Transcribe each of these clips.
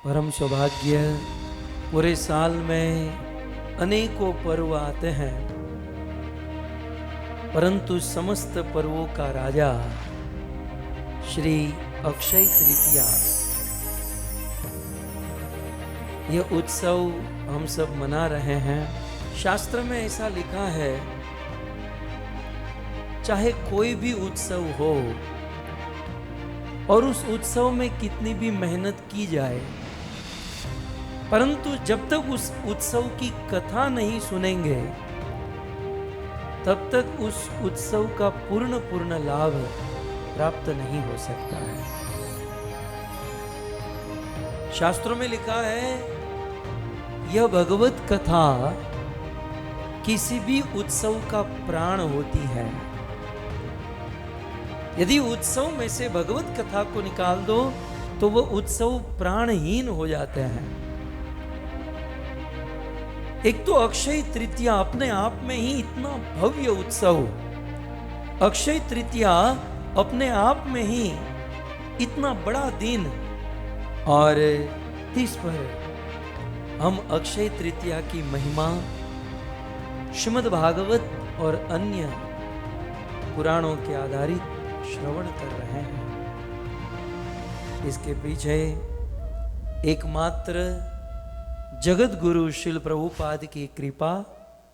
परम सौभाग्य। पूरे साल में अनेकों पर्व आते हैं, परंतु समस्त पर्वों का राजा श्री अक्षय तृतीया, यह उत्सव हम सब मना रहे हैं। शास्त्र में ऐसा लिखा है, चाहे कोई भी उत्सव हो और उस उत्सव में कितनी भी मेहनत की जाए, परंतु जब तक उस उत्सव की कथा नहीं सुनेंगे तब तक उस उत्सव का पूर्ण लाभ प्राप्त नहीं हो सकता है। शास्त्रों में लिखा है, यह भगवत कथा किसी भी उत्सव का प्राण होती है। यदि उत्सव में से भगवत कथा को निकाल दो तो वह उत्सव प्राणहीन हो जाते हैं। एक तो अक्षय तृतीया अपने आप में ही इतना भव्य उत्सव, अक्षय तृतीया अपने आप में ही इतना बड़ा दिन, और इस पर हम अक्षय तृतीया की महिमा श्रीमद् भागवत और अन्य पुराणों के आधारित श्रवण कर रहे हैं। इसके पीछे एकमात्र जगत गुरु श्रील प्रभुपाद की कृपा।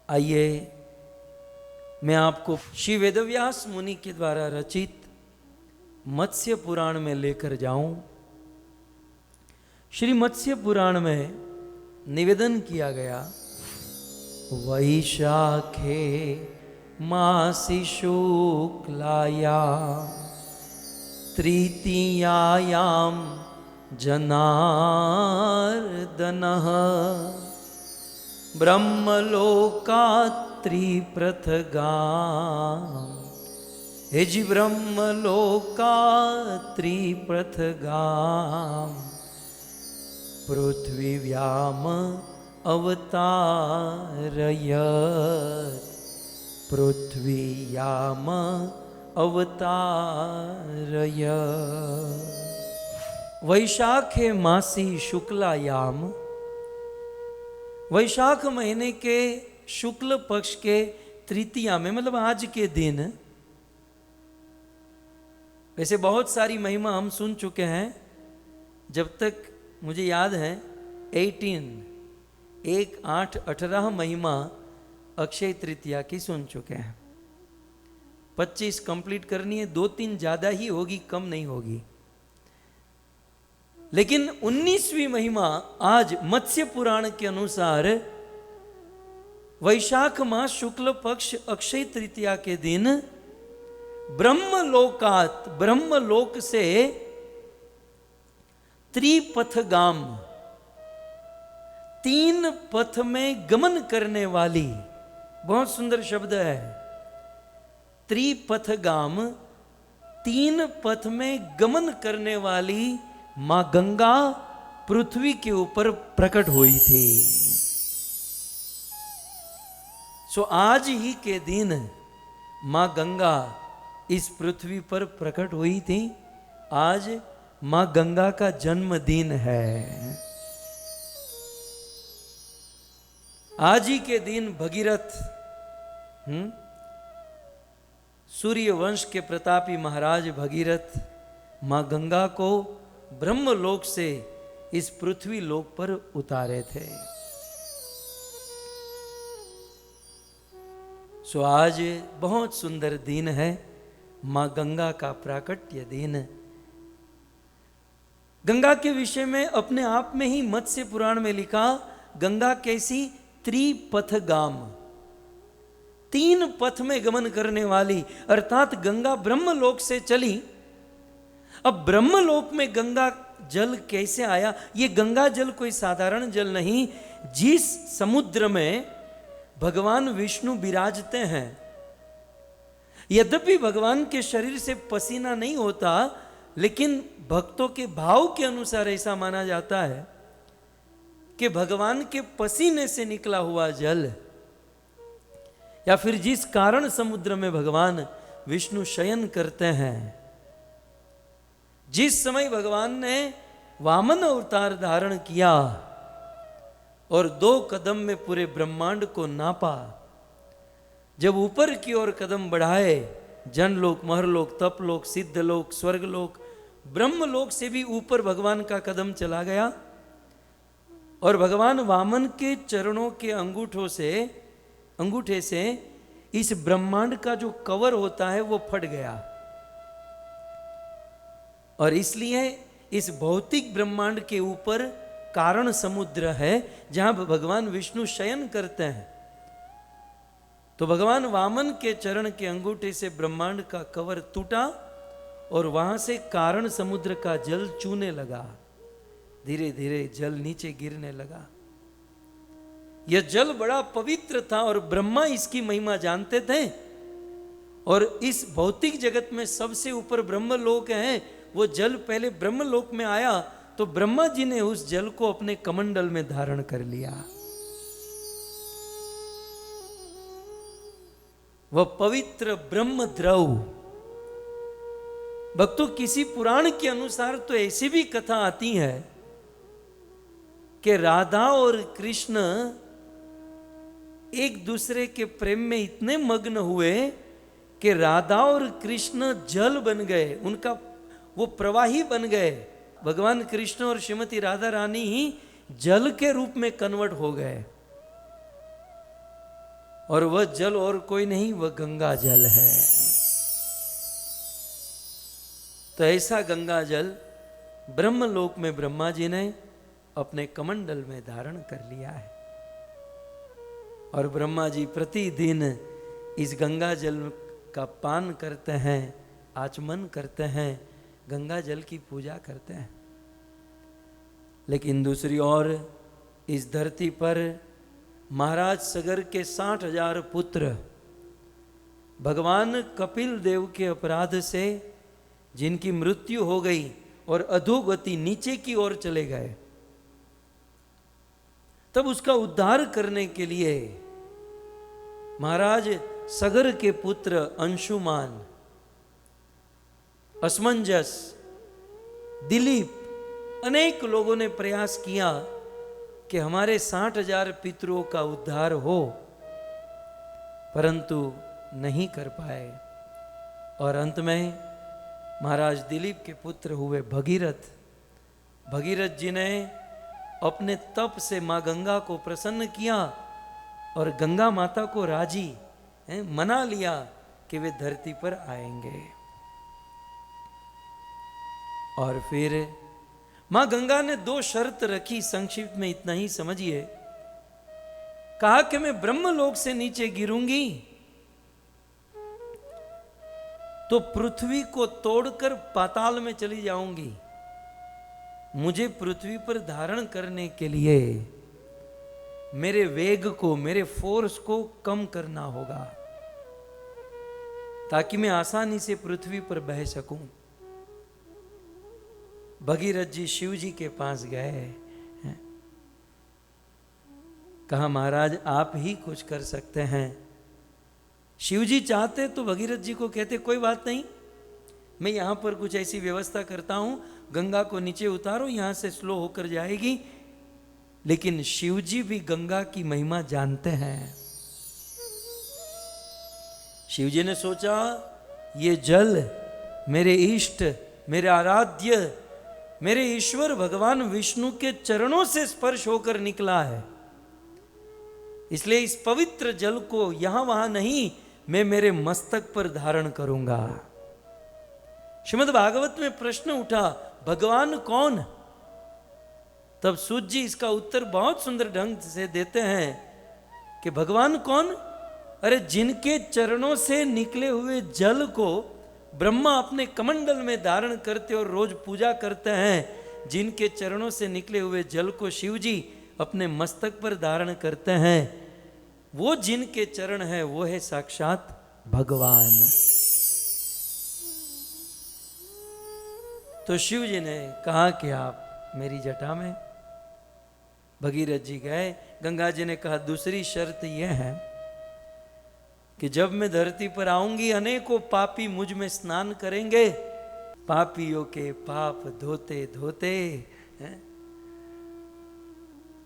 आइए मैं आपको श्री वेदव्यास मुनि के द्वारा रचित मत्स्य पुराण में लेकर जाऊं। श्री मत्स्य पुराण में निवेदन किया गया, वैशाखे मासी शुक्लाया तृतीयायां जनार्दनः ब्रह्मलोकात् त्रिप्रथगाम्। हे जी ब्रह्मलोकात् त्रिप्रथगाम् पृथ्वीव्याम अवतारयत्। पृथ्वीयाम अवतारयत्। वैशाखे मासी शुक्लायाम, वैशाख महीने के शुक्ल पक्ष के तृतीया में, मतलब आज के दिन। वैसे बहुत सारी महिमा हम सुन चुके हैं, जब तक मुझे याद है 18 महिमा अक्षय तृतीया की सुन चुके हैं। 25 कंप्लीट करनी है, 2-3 ज्यादा ही होगी, कम नहीं होगी। लेकिन 19वीं महिमा आज मत्स्य पुराण के अनुसार वैशाख मास शुक्ल पक्ष अक्षय तृतीया के दिन ब्रह्मलोकात, ब्रह्मलोक से त्रिपथगाम, 3 पथ में गमन करने वाली, बहुत सुंदर शब्द है त्रिपथगाम, 3 पथ में गमन करने वाली मां गंगा पृथ्वी के ऊपर प्रकट हुई थी। सो आज ही के दिन मां गंगा इस पृथ्वी पर प्रकट हुई थी। आज मां गंगा का जन्मदिन है। आज ही के दिन भगीरथ, सूर्य वंश के प्रतापी महाराज भगीरथ मां गंगा को ब्रह्मलोक से इस पृथ्वी लोक पर उतारे थे। सो आज बहुत सुंदर दिन है, मां गंगा का प्राकट्य दिन। गंगा के विषय में अपने आप में ही मत्स्य पुराण में लिखा, गंगा कैसी? त्रिपथगाम, 3 पथ में गमन करने वाली, अर्थात गंगा ब्रह्मलोक से चली। अब ब्रह्मलोक में गंगा जल कैसे आया? ये गंगा जल कोई साधारण जल नहीं। जिस समुद्र में भगवान विष्णु विराजते हैं, यद्यपि भगवान के शरीर से पसीना नहीं होता, लेकिन भक्तों के भाव के अनुसार ऐसा माना जाता है कि भगवान के पसीने से निकला हुआ जल, या फिर जिस कारण समुद्र में भगवान विष्णु शयन करते हैं, जिस समय भगवान ने वामन अवतार धारण किया और 2 कदम में पूरे ब्रह्मांड को नापा। जब ऊपर की ओर कदम बढ़ाए, जनलोक, महरलोक, तपलोक, सिद्धलोक, स्वर्गलोक, ब्रह्मलोक से भी ऊपर भगवान का कदम चला गया और भगवान वामन के चरणों के अंगूठे से इस ब्रह्मांड का जो कवर होता है वो फट गया। और इसलिए इस भौतिक ब्रह्मांड के ऊपर कारण समुद्र है जहां भगवान विष्णु शयन करते हैं। तो भगवान वामन के चरण के अंगूठे से ब्रह्मांड का कवर टूटा और वहां से कारण समुद्र का जल चूने लगा। धीरे धीरे जल नीचे गिरने लगा। यह जल बड़ा पवित्र था और ब्रह्मा इसकी महिमा जानते थे। और इस भौतिक जगत में सबसे ऊपर ब्रह्मलोक है, वो जल पहले ब्रह्मलोक में आया तो ब्रह्मा जी ने उस जल को अपने कमंडल में धारण कर लिया। वह पवित्र ब्रह्म द्रव। भक्तों, किसी पुराण के अनुसार तो ऐसी भी कथा आती है कि राधा और कृष्ण एक दूसरे के प्रेम में इतने मग्न हुए कि राधा और कृष्ण जल बन गए, उनका वो प्रवाही बन गए। भगवान कृष्ण और श्रीमती राधा रानी ही जल के रूप में कन्वर्ट हो गए। और वह जल और कोई नहीं, वह गंगा जल है। तो ऐसा गंगा जल ब्रह्मलोक में ब्रह्मा जी ने अपने कमंडल में धारण कर लिया है। और ब्रह्मा जी प्रतिदिन इस गंगा जल का पान करते हैं, आचमन करते हैं, गंगा जल की पूजा करते हैं। लेकिन दूसरी ओर इस धरती पर महाराज सगर के 60,000 पुत्र भगवान कपिल देव के अपराध से जिनकी मृत्यु हो गई और अधोगति नीचे की ओर चले गए, तब उसका उद्धार करने के लिए महाराज सगर के पुत्र अंशुमान, असमंजस, दिलीप, अनेक लोगों ने प्रयास किया कि हमारे 60,000 पितरों का उद्धार हो, परंतु नहीं कर पाए। और अंत में महाराज दिलीप के पुत्र हुए भगीरथ। भगीरथ जी ने अपने तप से मां गंगा को प्रसन्न किया और गंगा माता को राजी मना लिया कि वे धरती पर आएंगे। और फिर मां गंगा ने 2 शर्त रखी, संक्षिप्त में इतना ही समझिए। कहा कि मैं ब्रह्मलोक से नीचे गिरूंगी तो पृथ्वी को तोड़कर पाताल में चली जाऊंगी। मुझे पृथ्वी पर धारण करने के लिए मेरे वेग को, मेरे फोर्स को कम करना होगा ताकि मैं आसानी से पृथ्वी पर बह सकूं। भगीरथ जी शिव जी के पास गए, कहा महाराज आप ही कुछ कर सकते हैं। शिव जी चाहते तो भगीरथ जी को कहते कोई बात नहीं, मैं यहां पर कुछ ऐसी व्यवस्था करता हूं, गंगा को नीचे उतारो, यहां से स्लो होकर जाएगी। लेकिन शिव जी भी गंगा की महिमा जानते हैं। शिव जी ने सोचा ये जल मेरे इष्ट, मेरे आराध्य, मेरे ईश्वर भगवान विष्णु के चरणों से स्पर्श होकर निकला है, इसलिए इस पवित्र जल को यहां वहां नहीं, मैं मेरे मस्तक पर धारण करूंगा। श्रीमद् भागवत में प्रश्न उठा भगवान कौन? तब सूत जी इसका उत्तर बहुत सुंदर ढंग से देते हैं कि भगवान कौन? अरे जिनके चरणों से निकले हुए जल को ब्रह्मा अपने कमंडल में धारण करते और रोज पूजा करते हैं, जिनके चरणों से निकले हुए जल को शिव जी अपने मस्तक पर धारण करते हैं, वो जिनके चरण है वो है साक्षात भगवान। तो शिव जी ने कहा कि आप मेरी जटा में। भगीरथ जी गए, गंगा जी ने कहा दूसरी शर्त यह है कि जब मैं धरती पर आऊंगी अनेकों पापी मुझ में स्नान करेंगे, पापियों के पाप धोते धोते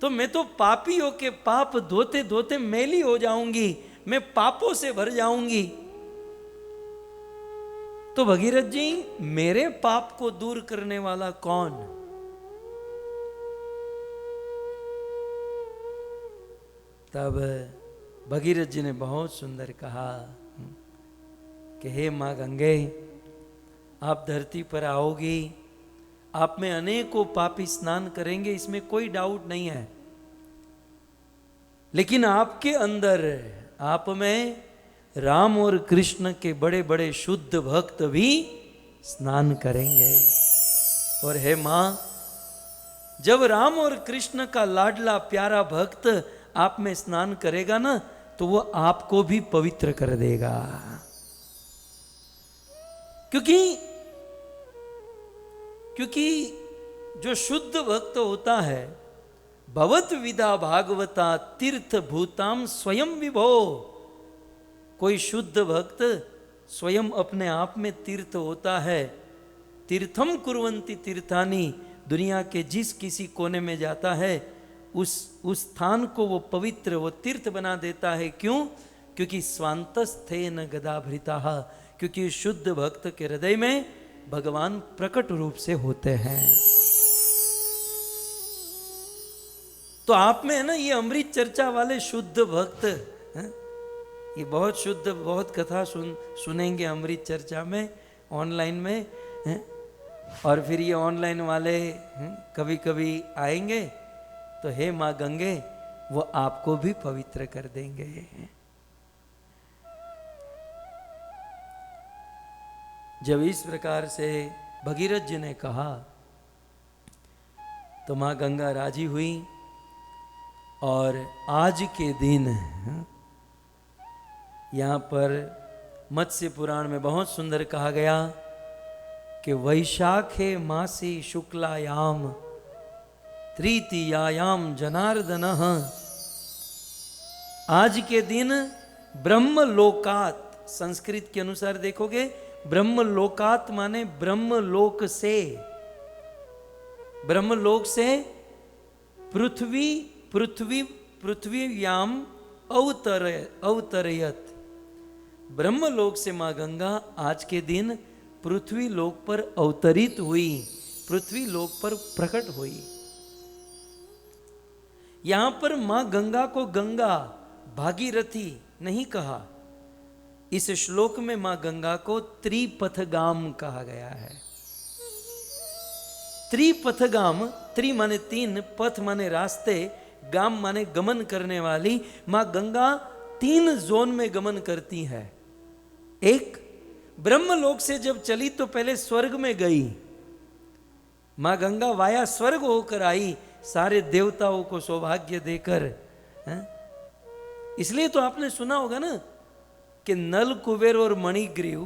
तो मैं तो पापी हो के पाप धोते धोते मैली हो जाऊंगी, मैं पापों से भर जाऊंगी। तो भगीरथ जी, मेरे पाप को दूर करने वाला कौन? तब भगीरथ जी ने बहुत सुंदर कहा कि हे मां गंगे, आप धरती पर आओगी, आप में अनेकों पापी स्नान करेंगे, इसमें कोई डाउट नहीं है। लेकिन आपके अंदर, आप में राम और कृष्ण के बड़े बड़े शुद्ध भक्त भी स्नान करेंगे। और हे मां, जब राम और कृष्ण का लाडला प्यारा भक्त आप में स्नान करेगा ना, तो वो आपको भी पवित्र कर देगा। क्योंकि जो शुद्ध भक्त होता है, भवत विदा भागवता तीर्थ भूताम स्वयं विभो। कोई शुद्ध भक्त स्वयं अपने आप में तीर्थ होता है। तीर्थम कुर्वन्ति तीर्थानि, दुनिया के जिस किसी कोने में जाता है उस स्थान को वो पवित्र, वो तीर्थ बना देता है। क्यों? क्योंकि स्वांतस्थे न गदाभृता, क्योंकि शुद्ध भक्त के हृदय में भगवान प्रकट रूप से होते हैं। तो आप में है ना ये अमृत चर्चा वाले शुद्ध भक्त हैं? ये बहुत शुद्ध, बहुत कथा सुनेंगे अमृत चर्चा में, ऑनलाइन में हैं? और फिर ये ऑनलाइन वाले कभी कभी आएंगे, तो हे मां गंगे, वो आपको भी पवित्र कर देंगे। जब इस प्रकार से भगीरथ जी ने कहा, तो मां गंगा राजी हुई। और आज के दिन यहाँ पर मत्स्य पुराण में बहुत सुंदर कहा गया कि वैशाखे मासी शुक्लायाम तृतीयायाम जनार्दन, आज के दिन ब्रह्मलोकात, संस्कृत के अनुसार देखोगे ब्रह्मलोकात माने ब्रह्मलोक से, ब्रह्मलोक से पृथ्वीयाम अवतरयत, ब्रह्मलोक से मां गंगा आज के दिन पृथ्वी लोक पर अवतरित हुई, पृथ्वी लोक पर प्रकट हुई। यहां पर मां गंगा को गंगा भागीरथी नहीं कहा, इस श्लोक में मां गंगा को त्रिपथगाम कहा गया है। त्रिपथगाम, त्रि माने तीन, पथ माने रास्ते, गाम माने गमन करने वाली। मां गंगा 3 जोन में गमन करती है। एक, ब्रह्मलोक से जब चली तो पहले स्वर्ग में गई, मां गंगा वाया स्वर्ग होकर आई, सारे देवताओं को सौभाग्य देकर। इसलिए तो आपने सुना होगा ना कि नल, कुबेर और मणिग्रीव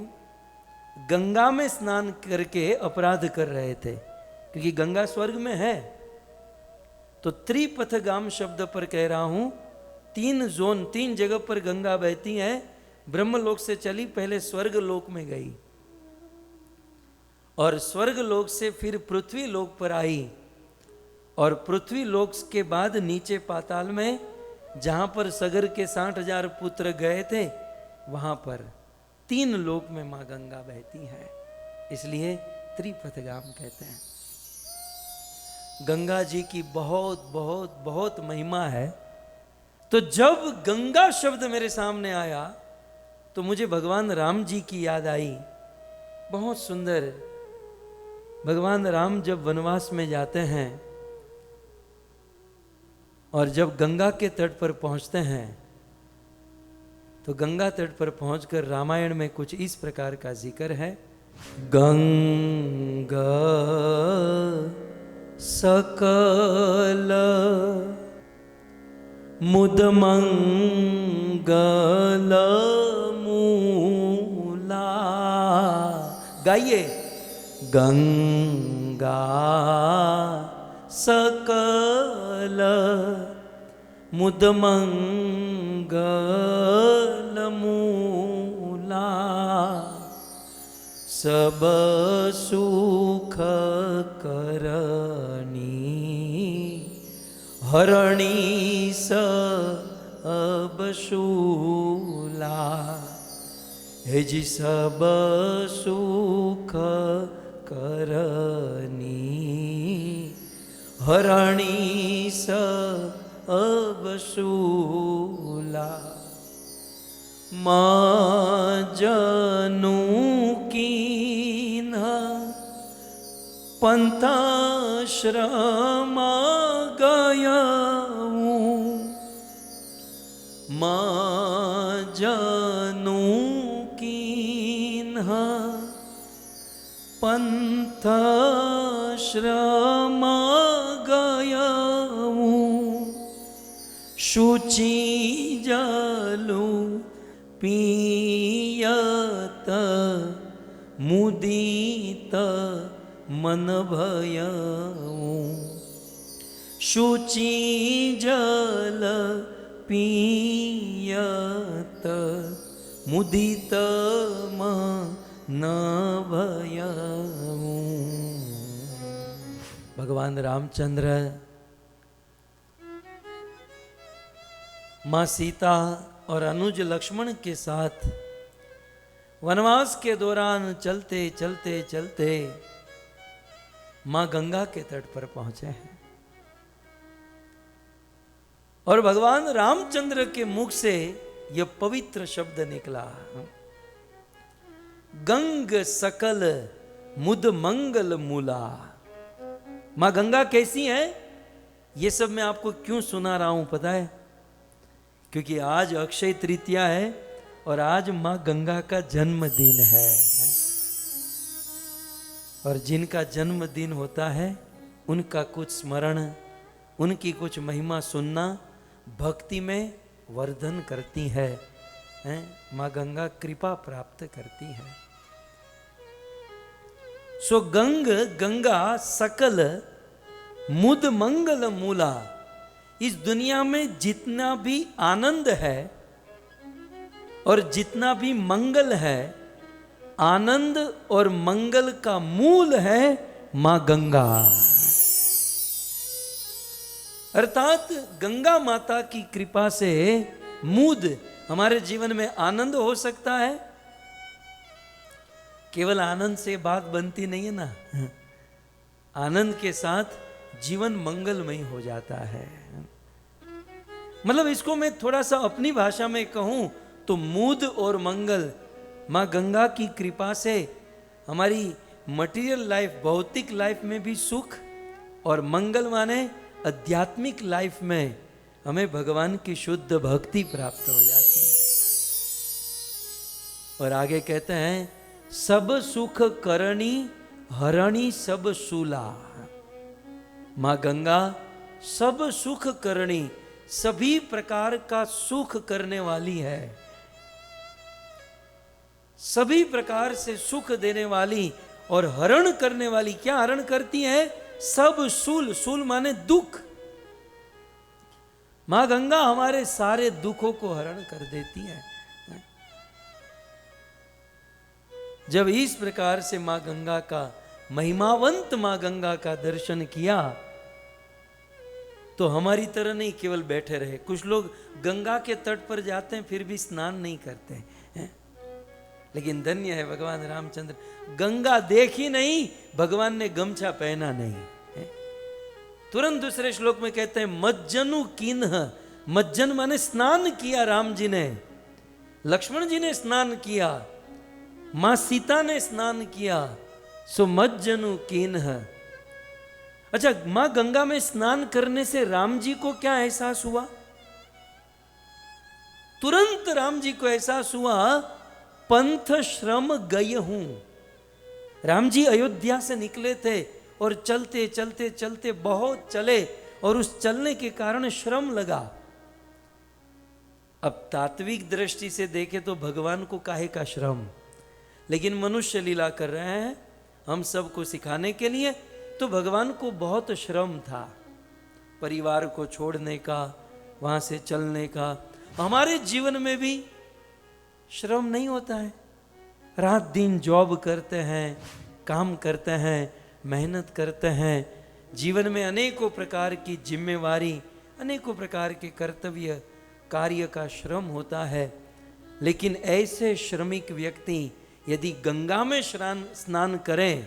गंगा में स्नान करके अपराध कर रहे थे, क्योंकि गंगा स्वर्ग में है। तो त्रिपथगाम शब्द पर कह रहा हूं, 3 जोन, 3 जगह पर गंगा बहती है। ब्रह्मलोक से चली, पहले स्वर्ग लोक में गई, और स्वर्ग लोक से फिर पृथ्वी लोक पर आई, और पृथ्वी लोक के बाद नीचे पाताल में, जहां पर सगर के 60,000 पुत्र गए थे, वहां पर 3 लोक में मां गंगा बहती है, इसलिए त्रिपथगाम कहते हैं। गंगा जी की बहुत बहुत बहुत महिमा है। तो जब गंगा शब्द मेरे सामने आया तो मुझे भगवान राम जी की याद आई। बहुत सुंदर, भगवान राम जब वनवास में जाते हैं और जब गंगा के तट पर पहुंचते हैं, तो गंगा तट पर पहुंचकर रामायण में कुछ इस प्रकार का जिक्र है। गंगा सकल मुदमंगल मूला, गाइए, गंगा सकल मुदमंगल मूला, सब सुख करनी हरणी सब शूला, हे जी सब सुख करनी, हरणी सब शूला। माँ जनू कीन पंथाश्रम गयाऊँ, माँ जनू कीन पंथाश्रम गयाऊँ, शुचि जलू पियत मुदित मन भयऊँ, शुचि जल पियत मुदित मन भयऊँ। भगवान रामचंद्र माँ सीता और अनुज लक्ष्मण के साथ वनवास के दौरान चलते चलते चलते मां गंगा के तट पर पहुंचे हैं और भगवान रामचंद्र के मुख से यह पवित्र शब्द निकला, गंग सकल मुद मंगल मूला। मां गंगा कैसी है, ये सब मैं आपको क्यों सुना रहा हूं पता है? क्योंकि आज अक्षय तृतीया है और आज मां गंगा का जन्मदिन है। और जिनका जन्मदिन होता है उनका कुछ स्मरण, उनकी कुछ महिमा सुनना भक्ति में वर्धन करती है, मां गंगा कृपा प्राप्त करती है। सो गंगा सकल मुद मंगल मूला। इस दुनिया में जितना भी आनंद है और जितना भी मंगल है, आनंद और मंगल का मूल है मां गंगा। अर्थात गंगा माता की कृपा से मुद हमारे जीवन में आनंद हो सकता है। केवल आनंद से बात बनती नहीं है ना, आनंद के साथ जीवन मंगलमय हो जाता है। मतलब इसको मैं थोड़ा सा अपनी भाषा में कहूं तो मुद और मंगल मां गंगा की कृपा से हमारी मटेरियल लाइफ, भौतिक लाइफ में भी सुख, और मंगल माने आध्यात्मिक लाइफ में हमें भगवान की शुद्ध भक्ति प्राप्त हो जाती है। और आगे कहते हैं सब सुख करणी हरणी सब शूला। मां गंगा सब सुख करणी, सभी प्रकार का सुख करने वाली है, सभी प्रकार से सुख देने वाली और हरण करने वाली। क्या हरण करती है? सब शूल, शूल माने दुख। मां गंगा हमारे सारे दुखों को हरण कर देती है। जब इस प्रकार से मां गंगा का, महिमावंत मां गंगा का दर्शन किया तो हमारी तरह नहीं केवल बैठे रहे। कुछ लोग गंगा के तट पर जाते हैं फिर भी स्नान नहीं करते हैं, लेकिन धन्य है भगवान रामचंद्र, गंगा देखी नहीं, भगवान ने गमछा पहना नहीं। तुरंत दूसरे श्लोक में कहते हैं मज्जनु किन्ह। मज्जन माने स्नान किया राम जी ने, लक्ष्मण जी ने स्नान किया, मां सीता ने स्नान किया, सो मज्जनु किन्ह। अच्छा, मां गंगा में स्नान करने से राम जी को क्या एहसास हुआ? तुरंत राम जी को एहसास हुआ पंथ श्रम गय हूं। राम जी अयोध्या से निकले थे और चलते चलते चलते बहुत चले और उस चलने के कारण श्रम लगा। अब तात्विक दृष्टि से देखें तो भगवान को काहे का श्रम, लेकिन मनुष्य लीला कर रहे हैं हम सबको सिखाने के लिए। तो भगवान को बहुत श्रम था, परिवार को छोड़ने का, वहां से चलने का। हमारे जीवन में भी श्रम नहीं होता है, रात दिन जॉब करते हैं, काम करते हैं, मेहनत करते हैं, जीवन में अनेकों प्रकार की जिम्मेवारी अनेकों प्रकार के कर्तव्य कार्य का श्रम होता है, लेकिन ऐसे श्रमिक व्यक्ति यदि गंगा में स्नान करें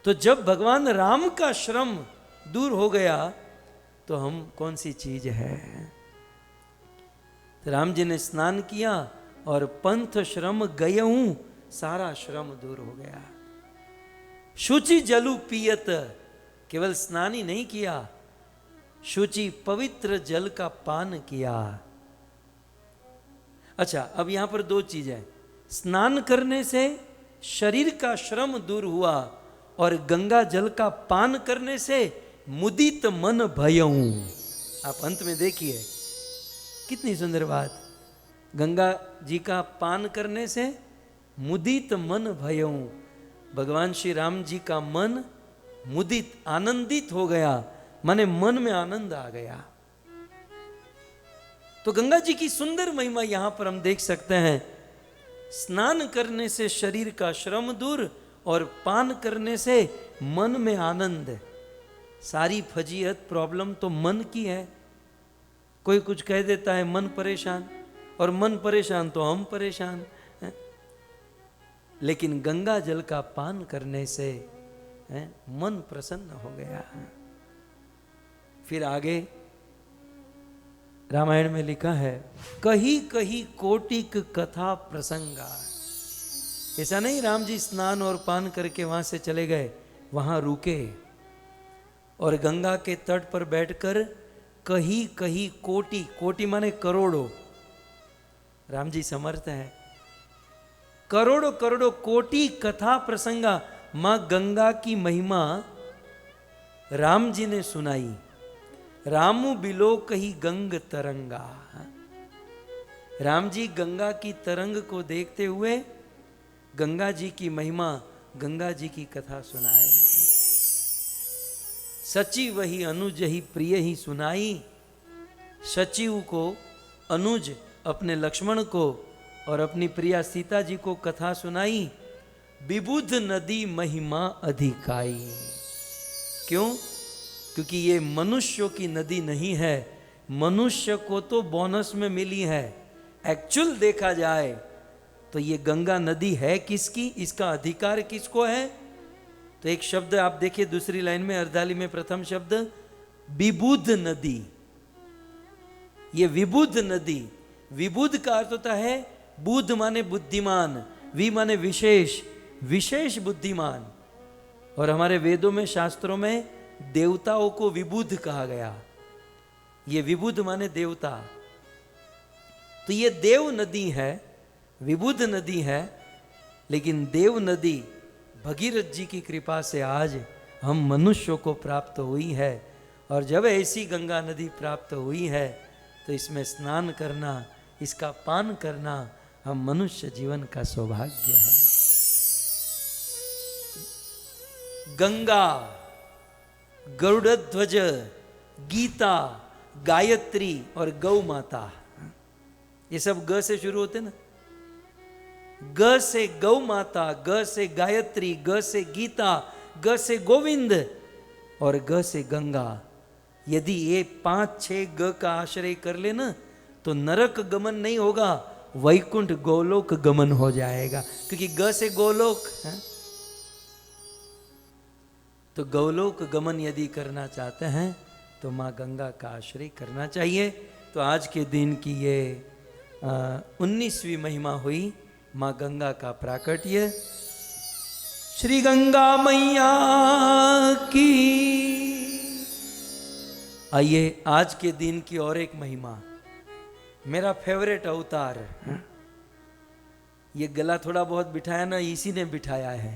तो जब भगवान राम का श्रम दूर हो गया तो हम कौन सी चीज है। तो राम जी ने स्नान किया और पंथ श्रम गयऊं, सारा श्रम दूर हो गया। शुचि जलु पियत, केवल स्नान ही नहीं किया, शुचि पवित्र जल का पान किया। अच्छा, अब यहां पर दो चीज है, स्नान करने से शरीर का श्रम दूर हुआ और गंगा जल का पान करने से मुदित मन भयऊं। आप अंत में देखिए कितनी सुंदर बात, गंगा जी का पान करने से मुदित मन भयऊं, भगवान श्री राम जी का मन मुदित आनंदित हो गया, माने मन में आनंद आ गया। तो गंगा जी की सुंदर महिमा यहां पर हम देख सकते हैं। स्नान करने से शरीर का श्रम दूर और पान करने से मन में आनंद। सारी फजीयत प्रॉब्लम तो मन की है। कोई कुछ कह देता है मन परेशान, और मन परेशान तो हम परेशान हैं। लेकिन गंगा जल का पान करने से मन प्रसन्न हो गया। फिर आगे रामायण में लिखा है, कही कही कोटिक कथा प्रसंगा। ऐसा नहीं राम जी स्नान और पान करके वहां से चले गए, वहां रुके और गंगा के तट पर बैठकर कही कही कोटि, कोटि माने करोड़ों, राम जी समर्थ है, करोड़ों करोड़ों कोटि कथा प्रसंगा, मां गंगा की महिमा राम जी ने सुनाई। रामु बिलो कही गंग तरंगा, राम जी गंगा की तरंग को देखते हुए गंगा जी की महिमा, गंगा जी की कथा सुनाए। सचिव वही अनुज ही प्रिय ही सुनाई, सचिव को अनुज अपने लक्ष्मण को और अपनी प्रिया सीता जी को कथा सुनाई। विबुध नदी महिमा अधिकाई, क्यों? क्योंकि ये मनुष्यों की नदी नहीं है, मनुष्य को तो बोनस में मिली है। एक्चुअल देखा जाए तो ये गंगा नदी है किसकी, इसका अधिकार किसको है? तो एक शब्द आप देखिए दूसरी लाइन में, अर्धाली में प्रथम शब्द विबुध नदी। ये विबुध नदी, विबुध का अर्थ होता है बुद्ध माने बुद्धिमान, वि माने विशेष, विशेष बुद्धिमान। और हमारे वेदों में शास्त्रों में देवताओं को विबुध कहा गया। ये विबुध माने देवता, तो ये देव नदी है, विबुध नदी है। लेकिन देव नदी भगीरथ जी की कृपा से आज हम मनुष्यों को प्राप्त हुई है। और जब ऐसी गंगा नदी प्राप्त हुई है तो इसमें स्नान करना, इसका पान करना हम मनुष्य जीवन का सौभाग्य है। गंगा, गरुड़ध्वज, गीता, गायत्री और गौ माता, ये सब ग से शुरू होते ना। ग से गौ माता, ग से गायत्री, ग से गीता, ग से गोविंद और ग से गंगा। यदि ये 5-6 ग का आश्रय कर लेना तो नरक गमन नहीं होगा, वैकुंठ गोलोक गमन हो जाएगा। क्योंकि ग से गोलोक है, तो गोलोक गमन यदि करना चाहते हैं तो माँ गंगा का आश्रय करना चाहिए। तो आज के दिन की ये 19वीं महिमा हुई माँ गंगा का प्राकट्य। श्री गंगा मैया की। आइए आज के दिन की और एक महिमा, मेरा फेवरेट अवतार। ये गला थोड़ा बहुत बिठाया ना, इसी ने बिठाया है,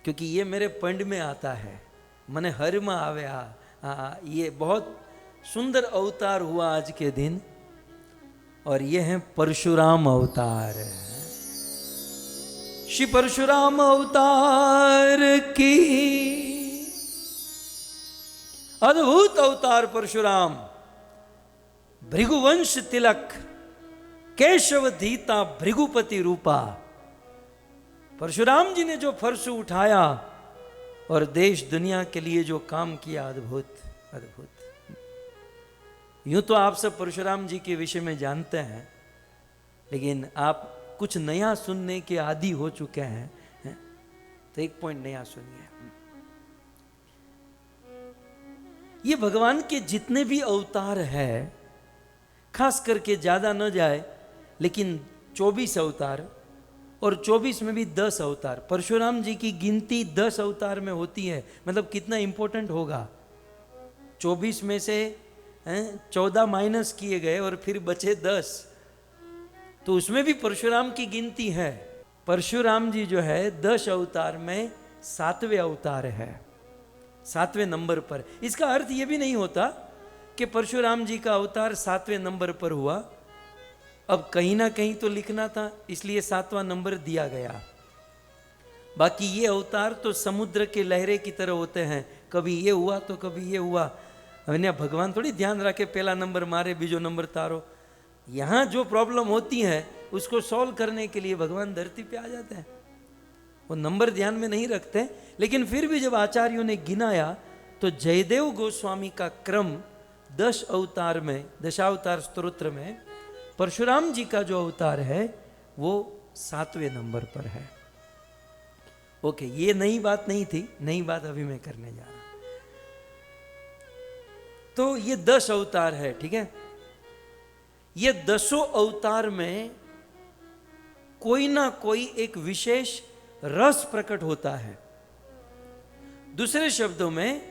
क्योंकि ये मेरे पंड में आता है, मने हर में आवे। ये बहुत सुंदर अवतार हुआ आज के दिन, और ये है परशुराम अवतार। श्री परशुराम अवतार की। अद्भुत अवतार परशुराम, भृगुवंश तिलक, केशव धीता भृगुपति रूपा। परशुराम जी ने जो फर्श उठाया और देश दुनिया के लिए जो काम किया, अद्भुत अद्भुत। यूं तो आप सब परशुराम जी के विषय में जानते हैं, लेकिन आप कुछ नया सुनने के आदी हो चुके हैं, तो एक पॉइंट नया सुनिए। ये भगवान के जितने भी अवतार है, खास करके ज्यादा न जाए लेकिन 24 अवतार, और 24 में भी 10 अवतार, परशुराम जी की गिनती 10 अवतार में होती है। मतलब कितना इंपॉर्टेंट होगा। 24 में से 14 माइनस किए गए और फिर बचे 10, तो उसमें भी परशुराम की गिनती है। परशुराम जी जो है 10 अवतार में 7वें अवतार है, 7वें नंबर पर। इसका अर्थ यह भी नहीं होता कि परशुराम जी का अवतार 7वें नंबर पर हुआ। अब कहीं ना कहीं तो लिखना था, इसलिए 7वां नंबर दिया गया। बाकी ये अवतार तो समुद्र के लहरे की तरह होते हैं, कभी ये हुआ तो कभी ये हुआ। अन्य भगवान थोड़ी ध्यान रखे पहला नंबर मारे बीजो नंबर तारो। यहाँ जो प्रॉब्लम होती है उसको सॉल्व करने के लिए भगवान धरती पे आ जाते हैं। वो नंबर ध्यान में नहीं रखते, लेकिन फिर भी जब आचार्यों ने गिनाया तो जयदेव गोस्वामी का क्रम 10 अवतार में, दशावतार स्तोत्र में परशुराम जी का जो अवतार है वो 7वें नंबर पर है। ओके, ये नई बात नहीं थी, नई बात अभी मैं करने जा रहा हूं। तो ये 10 अवतार है, ठीक है। ये 10 अवतार में कोई ना कोई एक विशेष रस प्रकट होता है। दूसरे शब्दों में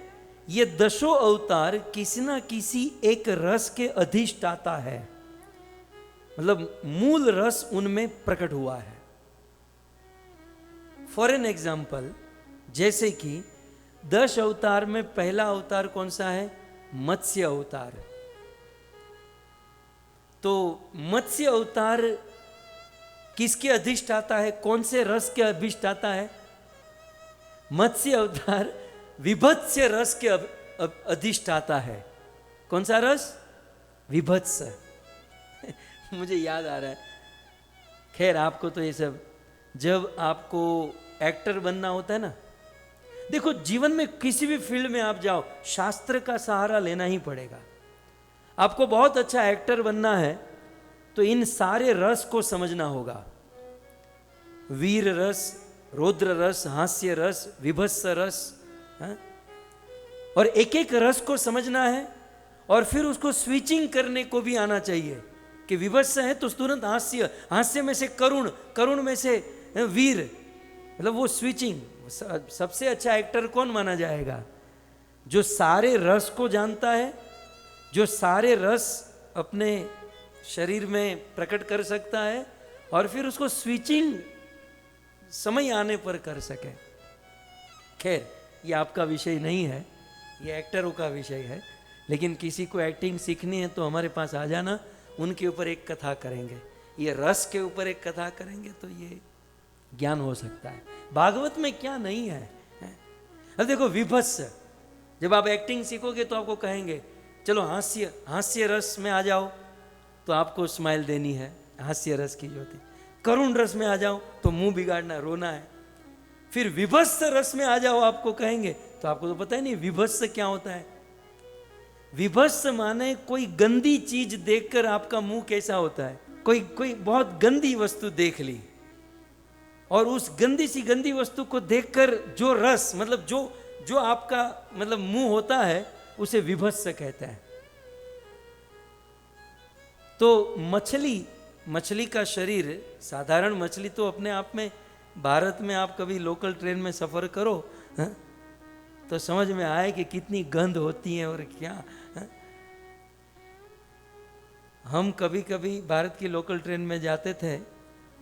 ये 10 अवतार किसी ना किसी एक रस के अधिष्ठाता है, मतलब मूल रस उनमें प्रकट हुआ है। फॉर एन एग्जाम्पल, जैसे कि 10 अवतार में पहला अवतार कौन सा है? मत्स्य अवतार। तो मत्स्य अवतार किसके अधिष्ठाता है? कौन से रस के अधिष्ठाता है? मत्स्य अवतार विभत्स्य रस के अधिष्ठाता है। कौन सा रस? विभत्स। मुझे याद आ रहा है, खैर आपको तो ये सब, जब आपको एक्टर बनना होता है ना, देखो जीवन में किसी भी फील्ड में आप जाओ, शास्त्र का सहारा लेना ही पड़ेगा। आपको बहुत अच्छा एक्टर बनना है तो इन सारे रस को समझना होगा। वीर रस, रौद्र रस, हास्य रस, विभत्स रस, और एक एक रस को समझना है और फिर उसको स्विचिंग करने को भी आना चाहिए कि विभत्स है तो तुरंत हास्य, हास्य में से करुण, करुण में से वीर, मतलब वो स्विचिंग। सबसे अच्छा एक्टर कौन माना जाएगा? जो सारे रस को जानता है, जो सारे रस अपने शरीर में प्रकट कर सकता है और फिर उसको स्विचिंग समय आने पर कर सके। खैर ये आपका विषय नहीं है, ये एक्टरों का विषय है, लेकिन किसी को एक्टिंग सीखनी है तो हमारे पास आ जाना, उनके ऊपर एक कथा करेंगे, ये रस के ऊपर एक कथा करेंगे तो ये ज्ञान हो सकता है। भागवत में क्या नहीं है? अब देखो विभत्स, जब आप एक्टिंग सीखोगे तो आपको कहेंगे चलो हास्य, हास्य रस में आ जाओ तो आपको स्माइल देनी है, हास्य रस की ज्योति। करुण रस में आ जाओ तो मुंह बिगाड़ना, रोना है। फिर विभत्स रस में आ जाओ आपको कहेंगे, तो आपको तो पता ही नहीं विभत्स क्या होता है। विभत्स माने कोई गंदी चीज देखकर आपका मुंह कैसा होता है। कोई बहुत गंदी वस्तु देख ली और उस गंदी वस्तु को देखकर जो रस, मतलब जो आपका मतलब मुंह होता है उसे विभत्स कहते हैं। तो मछली का शरीर, साधारण मछली तो अपने आप में, भारत में आप कभी लोकल ट्रेन में सफर करो तो समझ में आए कि कितनी गंध होती है और क्या। हम कभी कभी भारत की लोकल ट्रेन में जाते थे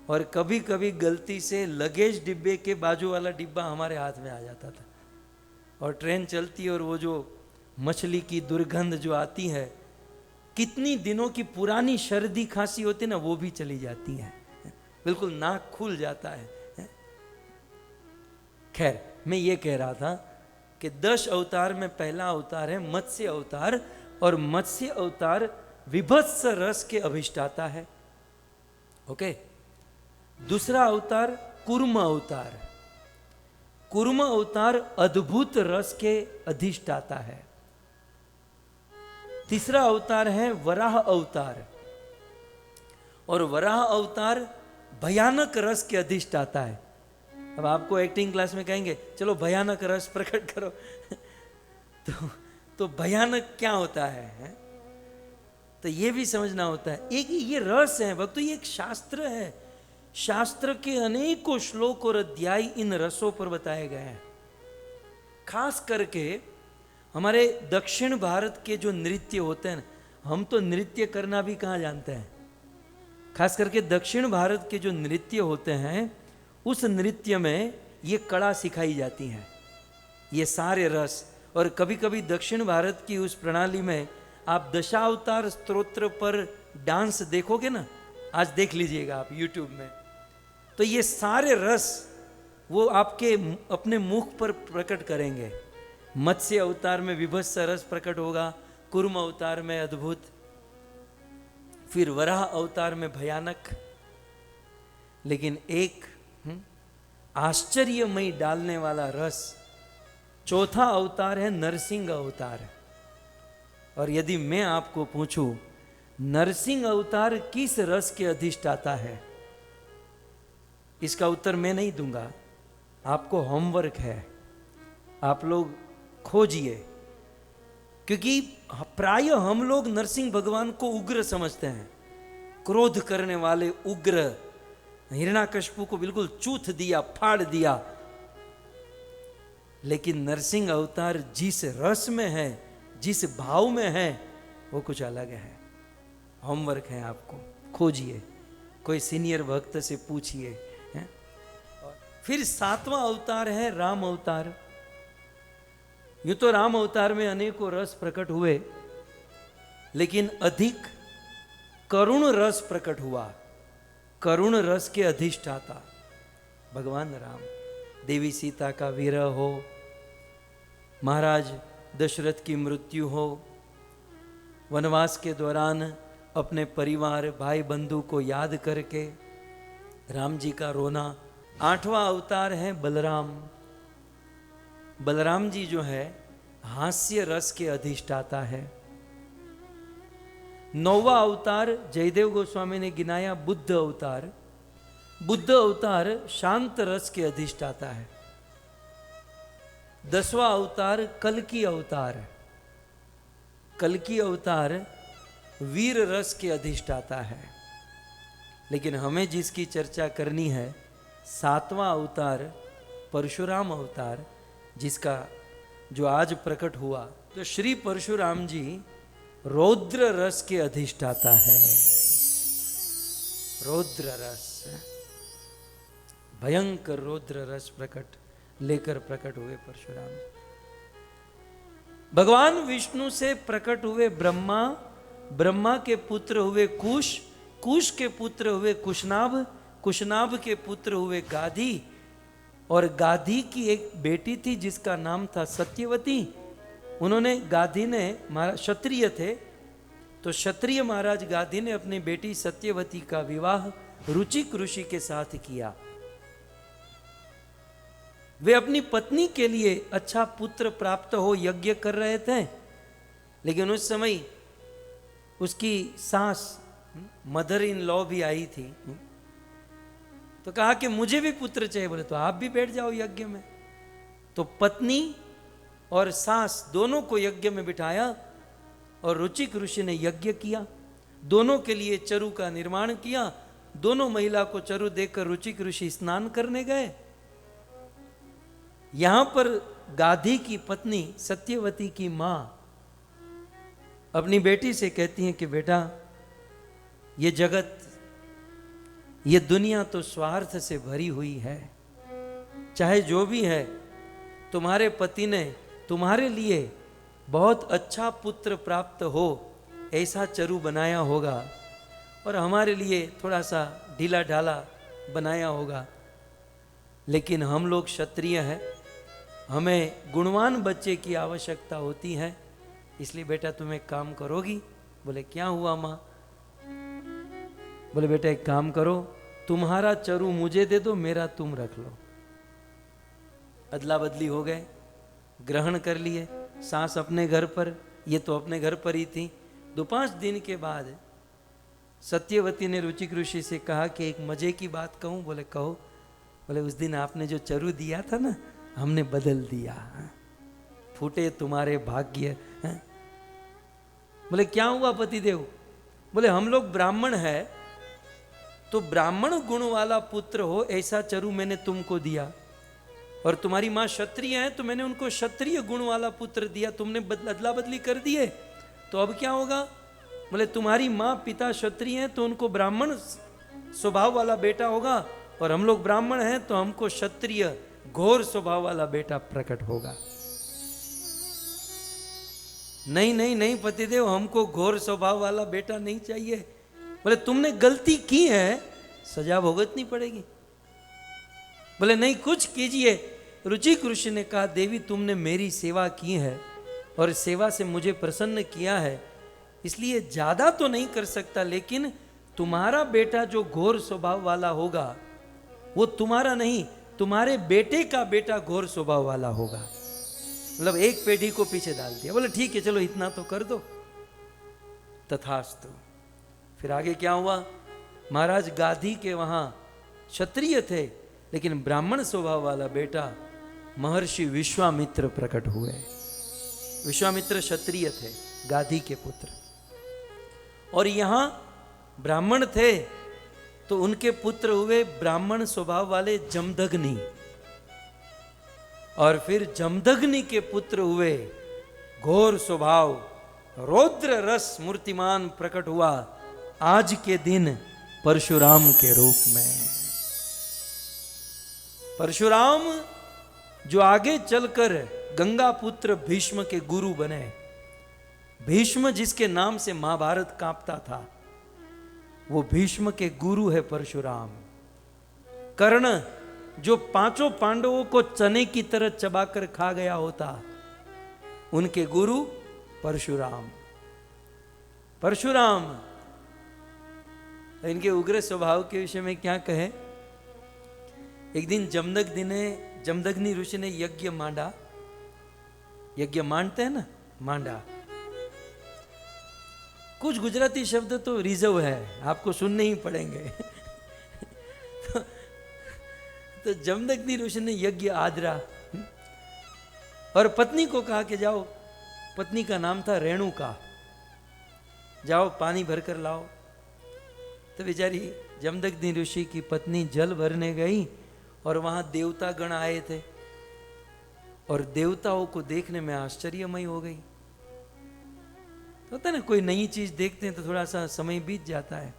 और कभी कभी गलती से लगेज डिब्बे के बाजू वाला डिब्बा हमारे हाथ में आ जाता था और ट्रेन चलती और वो जो मछली की दुर्गंध जो आती है, कितनी दिनों की पुरानी सर्दी खांसी होती ना, वो भी चली जाती है, बिल्कुल नाक खुल जाता है। खैर मैं ये कह रहा था कि 10 अवतार में पहला अवतार है मत्स्य अवतार, और मत्स्य अवतार विभत्स रस के अधिष्ठाता है। ओके, दूसरा अवतार कूर्म अवतार। कूर्म अवतार अद्भुत रस के अधिष्ठाता है। तीसरा अवतार है वराह अवतार, और वराह अवतार भयानक रस के अधिष्ठाता है। अब आपको एक्टिंग क्लास में कहेंगे चलो भयानक रस प्रकट करो तो भयानक क्या होता है? तो ये भी समझना होता है। एक ये रस है भक्तों, ये एक शास्त्र है। शास्त्र के अनेकों श्लोक और अध्याय इन रसों पर बताए गए हैं। खास करके हमारे दक्षिण भारत के जो नृत्य होते हैं, हम तो नृत्य करना भी कहाँ जानते हैं। खास करके दक्षिण भारत के जो नृत्य होते हैं, उस नृत्य में ये कला सिखाई जाती हैं, ये सारे रस। और कभी कभी दक्षिण भारत की उस प्रणाली में आप दशावतार स्तोत्र पर डांस देखोगे ना, आज देख लीजिएगा आप YouTube में, तो ये सारे रस वो आपके अपने मुख पर प्रकट करेंगे। मत्स्य अवतार में विभत्स रस प्रकट होगा, कुर्म अवतार में अद्भुत, फिर वराह अवतार में भयानक। लेकिन एक आश्चर्यमय डालने वाला रस चौथा अवतार है नरसिंह अवतार। और यदि मैं आपको पूछूं नरसिंह अवतार किस रस के अधिष्ठाता है, इसका उत्तर मैं नहीं दूंगा, आपको होमवर्क है, आप लोग खोजिए। क्योंकि प्राय हम लोग नरसिंह भगवान को उग्र समझते हैं, क्रोध करने वाले उग्र। हिरण्याकश्यप को बिल्कुल चूथ दिया, फाड़ दिया। लेकिन नरसिंह अवतार जिस रस में है, जिस भाव में है, वो कुछ अलग है। होमवर्क है आपको, खोजिए, कोई सीनियर भक्त से पूछिए। फिर सातवां अवतार है राम अवतार। यूं तो राम अवतार में अनेकों रस प्रकट हुए, लेकिन अधिक करुण रस प्रकट हुआ। करुण रस के अधिष्ठाता भगवान राम। देवी सीता का विरह हो, महाराज दशरथ की मृत्यु हो, वनवास के दौरान अपने परिवार भाई बंधु को याद करके राम जी का रोना। आठवां अवतार है बलराम। बलराम जी जो है हास्य रस के अधिष्ठाता है। नौवां अवतार जयदेव गोस्वामी ने गिनाया बुद्ध अवतार। बुद्ध अवतार शांत रस के अधिष्ठाता है। 10वां अवतार कल्कि अवतार। कल्कि अवतार वीर रस के अधिष्ठाता है। लेकिन हमें जिसकी चर्चा करनी है 7वां अवतार परशुराम अवतार, जिसका जो आज प्रकट हुआ। तो श्री परशुराम जी रौद्र रस के अधिष्ठाता है। रौद्र रस, भयंकर रौद्र रस प्रकट लेकर प्रकट हुए परशुराम। भगवान विष्णु से प्रकट हुए ब्रह्मा, ब्रह्मा के पुत्र हुए कुश, कुश के पुत्र हुए कुशनाभ, कुशनाभ के पुत्र हुए गाधी, और गाधी की एक बेटी थी जिसका नाम था सत्यवती। उन्होंने, गाधी ने, क्षत्रिय थे, तो क्षत्रिय महाराज गाधी ने अपनी बेटी सत्यवती का विवाह रुचिक ऋषि के साथ किया। वे अपनी पत्नी के लिए अच्छा पुत्र प्राप्त हो यज्ञ कर रहे थे, लेकिन उस समय उसकी सास मदर इन लॉ भी आई थी। तो कहा कि मुझे भी पुत्र चाहिए। बोले तो आप भी बैठ जाओ यज्ञ में। तो पत्नी और सास दोनों को यज्ञ में बिठाया और रुचिक ऋषि ने यज्ञ किया। दोनों के लिए चरु का निर्माण किया। दोनों महिला को चरु देकर रुचिक ऋषि स्नान करने गए। यहां पर गाधी की पत्नी सत्यवती की मां अपनी बेटी से कहती है कि बेटा, ये जगत, ये दुनिया तो स्वार्थ से भरी हुई है। चाहे जो भी है, तुम्हारे पति ने तुम्हारे लिए बहुत अच्छा पुत्र प्राप्त हो ऐसा चरु बनाया होगा, और हमारे लिए थोड़ा सा ढीला ढाला बनाया होगा। लेकिन हम लोग क्षत्रिय हैं, हमें गुणवान बच्चे की आवश्यकता होती है, इसलिए बेटा तुम एक काम करोगी। बोले क्या हुआ माँ? बोले बेटा एक काम करो, तुम्हारा चरु मुझे दे दो, मेरा तुम रख लो। अदला बदली हो गए, ग्रहण कर लिए। सास अपने घर पर, ये तो अपने घर पर ही थी। 2-5 दिन के बाद सत्यवती ने रुचिक ऋषि से कहा कि एक मजे की बात कहूं। बोले कहो। बोले उस दिन आपने जो चरु दिया था ना, हमने बदल दिया। फूटे तुम्हारे भाग्य। बोले क्या हुआ पतिदेव? बोले हम लोग ब्राह्मण है, तो ब्राह्मण गुण वाला पुत्र हो ऐसा चरु मैंने तुमको दिया, और तुम्हारी माँ क्षत्रिय है तो मैंने उनको क्षत्रिय गुण वाला पुत्र दिया, तुमने अदला बदली कर दिए, तो अब क्या होगा? बोले तुम्हारी माँ पिता क्षत्रिय हैं तो उनको ब्राह्मण स्वभाव वाला बेटा होगा, और हम लोग ब्राह्मण हैं तो हमको क्षत्रिय घोर स्वभाव वाला बेटा प्रकट होगा। नहीं नहीं नहीं पतिदेव, हमको घोर स्वभाव वाला बेटा नहीं चाहिए। बोले तुमने गलती की है, सजा भुगतनी पड़ेगी। बोले नहीं, कुछ कीजिए। रुचिक ऋषि ने कहा देवी तुमने मेरी सेवा की है और सेवा से मुझे प्रसन्न किया है, इसलिए ज्यादा तो नहीं कर सकता, लेकिन तुम्हारा बेटा जो घोर स्वभाव वाला होगा वो तुम्हारा नहीं, तुम्हारे बेटे का बेटा घोर स्वभाव वाला होगा। मतलब एक पेढ़ी को पीछे डाल दिया। बोले ठीक है चलो इतना तो कर दो। तथास्तु। फिर आगे क्या हुआ? महाराज गाधी के वहां क्षत्रिय थे लेकिन ब्राह्मण स्वभाव वाला बेटा महर्षि विश्वामित्र प्रकट हुए। विश्वामित्र क्षत्रिय थे, गाधी के पुत्र, और यहां ब्राह्मण थे तो उनके पुत्र हुए ब्राह्मण स्वभाव वाले जमदग्नि, और फिर जमदग्नि के पुत्र हुए घोर स्वभाव रौद्र रस मूर्तिमान प्रकट हुआ आज के दिन परशुराम के रूप में। परशुराम जो आगे चलकर गंगा पुत्र भीष्म के गुरु बने। भीष्म जिसके नाम से महाभारत कांपता था, वो भीष्म के गुरु है परशुराम। कर्ण जो 5 पांडवों को चने की तरह चबाकर खा गया होता, उनके गुरु परशुराम। परशुराम इनके उग्र स्वभाव के विषय में क्या कहे? एक दिन जमदग्नि ऋषि ने यज्ञ मांडा। यज्ञ मांडते हैं ना, मांडा। कुछ गुजराती शब्द तो रिजर्व है, आपको सुनने ही पड़ेंगे। तो जमदग्नि ऋषि ने यज्ञ आदरा और पत्नी को कहा कि जाओ, पत्नी का नाम था रेणुका, जाओ पानी भरकर लाओ। तो बेचारी जमदग्नि ऋषि की पत्नी जल भरने गई और वहां देवता गण आए थे, और देवताओं को देखने में आश्चर्यमयी हो गई। तो होता है ना, कोई नई चीज देखते हैं तो थोड़ा सा समय बीत जाता है।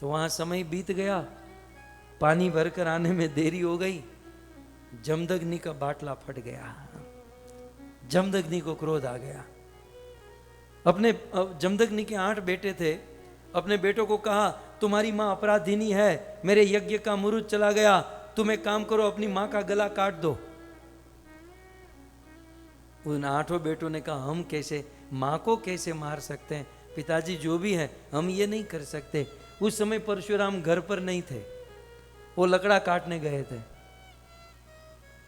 तो वहां समय बीत गया, पानी भरकर आने में देरी हो गई, जमदग्नि का बाटला फट गया। जमदग्नि को क्रोध आ गया। अपने जमदग्नि के 8 बेटे थे, अपने बेटों को कहा तुम्हारी मां अपराधिनी है, मेरे यज्ञ का मुहूर्त चला गया, तुम एक काम करो अपनी मां का गला काट दो। उन 8 बेटों ने कहा हम कैसे, मां को कैसे मार सकते हैं, पिताजी जो भी है हम ये नहीं कर सकते। उस समय परशुराम घर पर नहीं थे, वो लकड़ा काटने गए थे।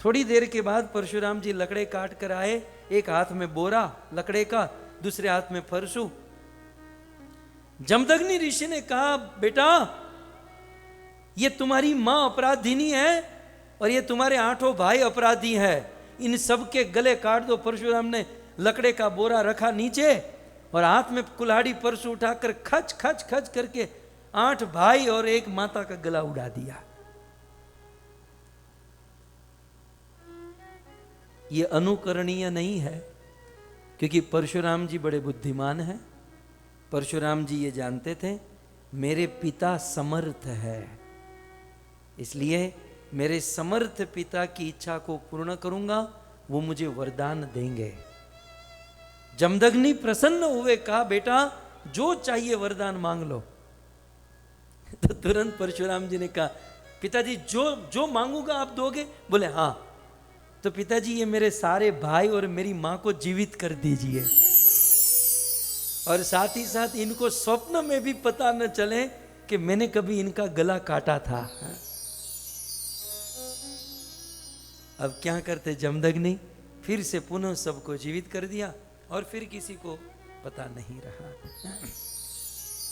थोड़ी देर के बाद परशुराम जी लकड़े काट कर आए, एक हाथ में बोरा लकड़े का, दूसरे हाथ में फरसू। जमदग्नि ऋषि ने कहा बेटा ये तुम्हारी मां अपराधिनी है और ये तुम्हारे 8 भाई अपराधी हैं, इन सब के गले काट दो। परशुराम ने लकड़े का बोरा रखा नीचे और हाथ में कुल्हाड़ी परसू उठाकर खच खच खच करके 8 भाई और एक माता का गला उड़ा दिया। ये अनुकरणीय नहीं है, क्योंकि परशुराम जी बड़े बुद्धिमान हैं। परशुराम जी ये जानते थे मेरे पिता समर्थ है, इसलिए मेरे समर्थ पिता की इच्छा को पूर्ण करूंगा, वो मुझे वरदान देंगे। जमदग्नि प्रसन्न हुए, कहा बेटा जो चाहिए वरदान मांग लो। तो तुरंत परशुराम जी ने कहा पिताजी जो मांगूंगा आप दोगे? बोले हाँ। तो पिताजी ये मेरे सारे भाई और मेरी मां को जीवित कर दीजिए, और साथ ही साथ इनको स्वप्न में भी पता न चले कि मैंने कभी इनका गला काटा था। अब क्या करते जमदग्नि, फिर से पुनः सबको जीवित कर दिया और फिर किसी को पता नहीं रहा।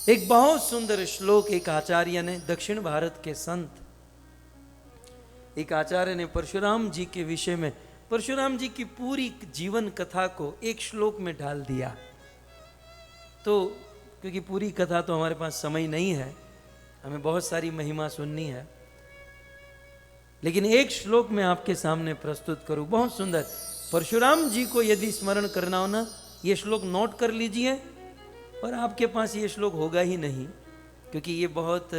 एक बहुत सुंदर श्लोक एक आचार्य ने, दक्षिण भारत के संत, एक आचार्य ने परशुराम जी के विषय में परशुराम जी की पूरी जीवन कथा को एक श्लोक में डाल दिया। तो क्योंकि पूरी कथा तो हमारे पास समय नहीं है, हमें बहुत सारी महिमा सुननी है, लेकिन एक श्लोक में आपके सामने प्रस्तुत करूं, बहुत सुंदर। परशुराम जी को यदि स्मरण करना हो ना, ये श्लोक नोट कर लीजिए, और आपके पास ये श्लोक होगा ही नहीं, क्योंकि ये बहुत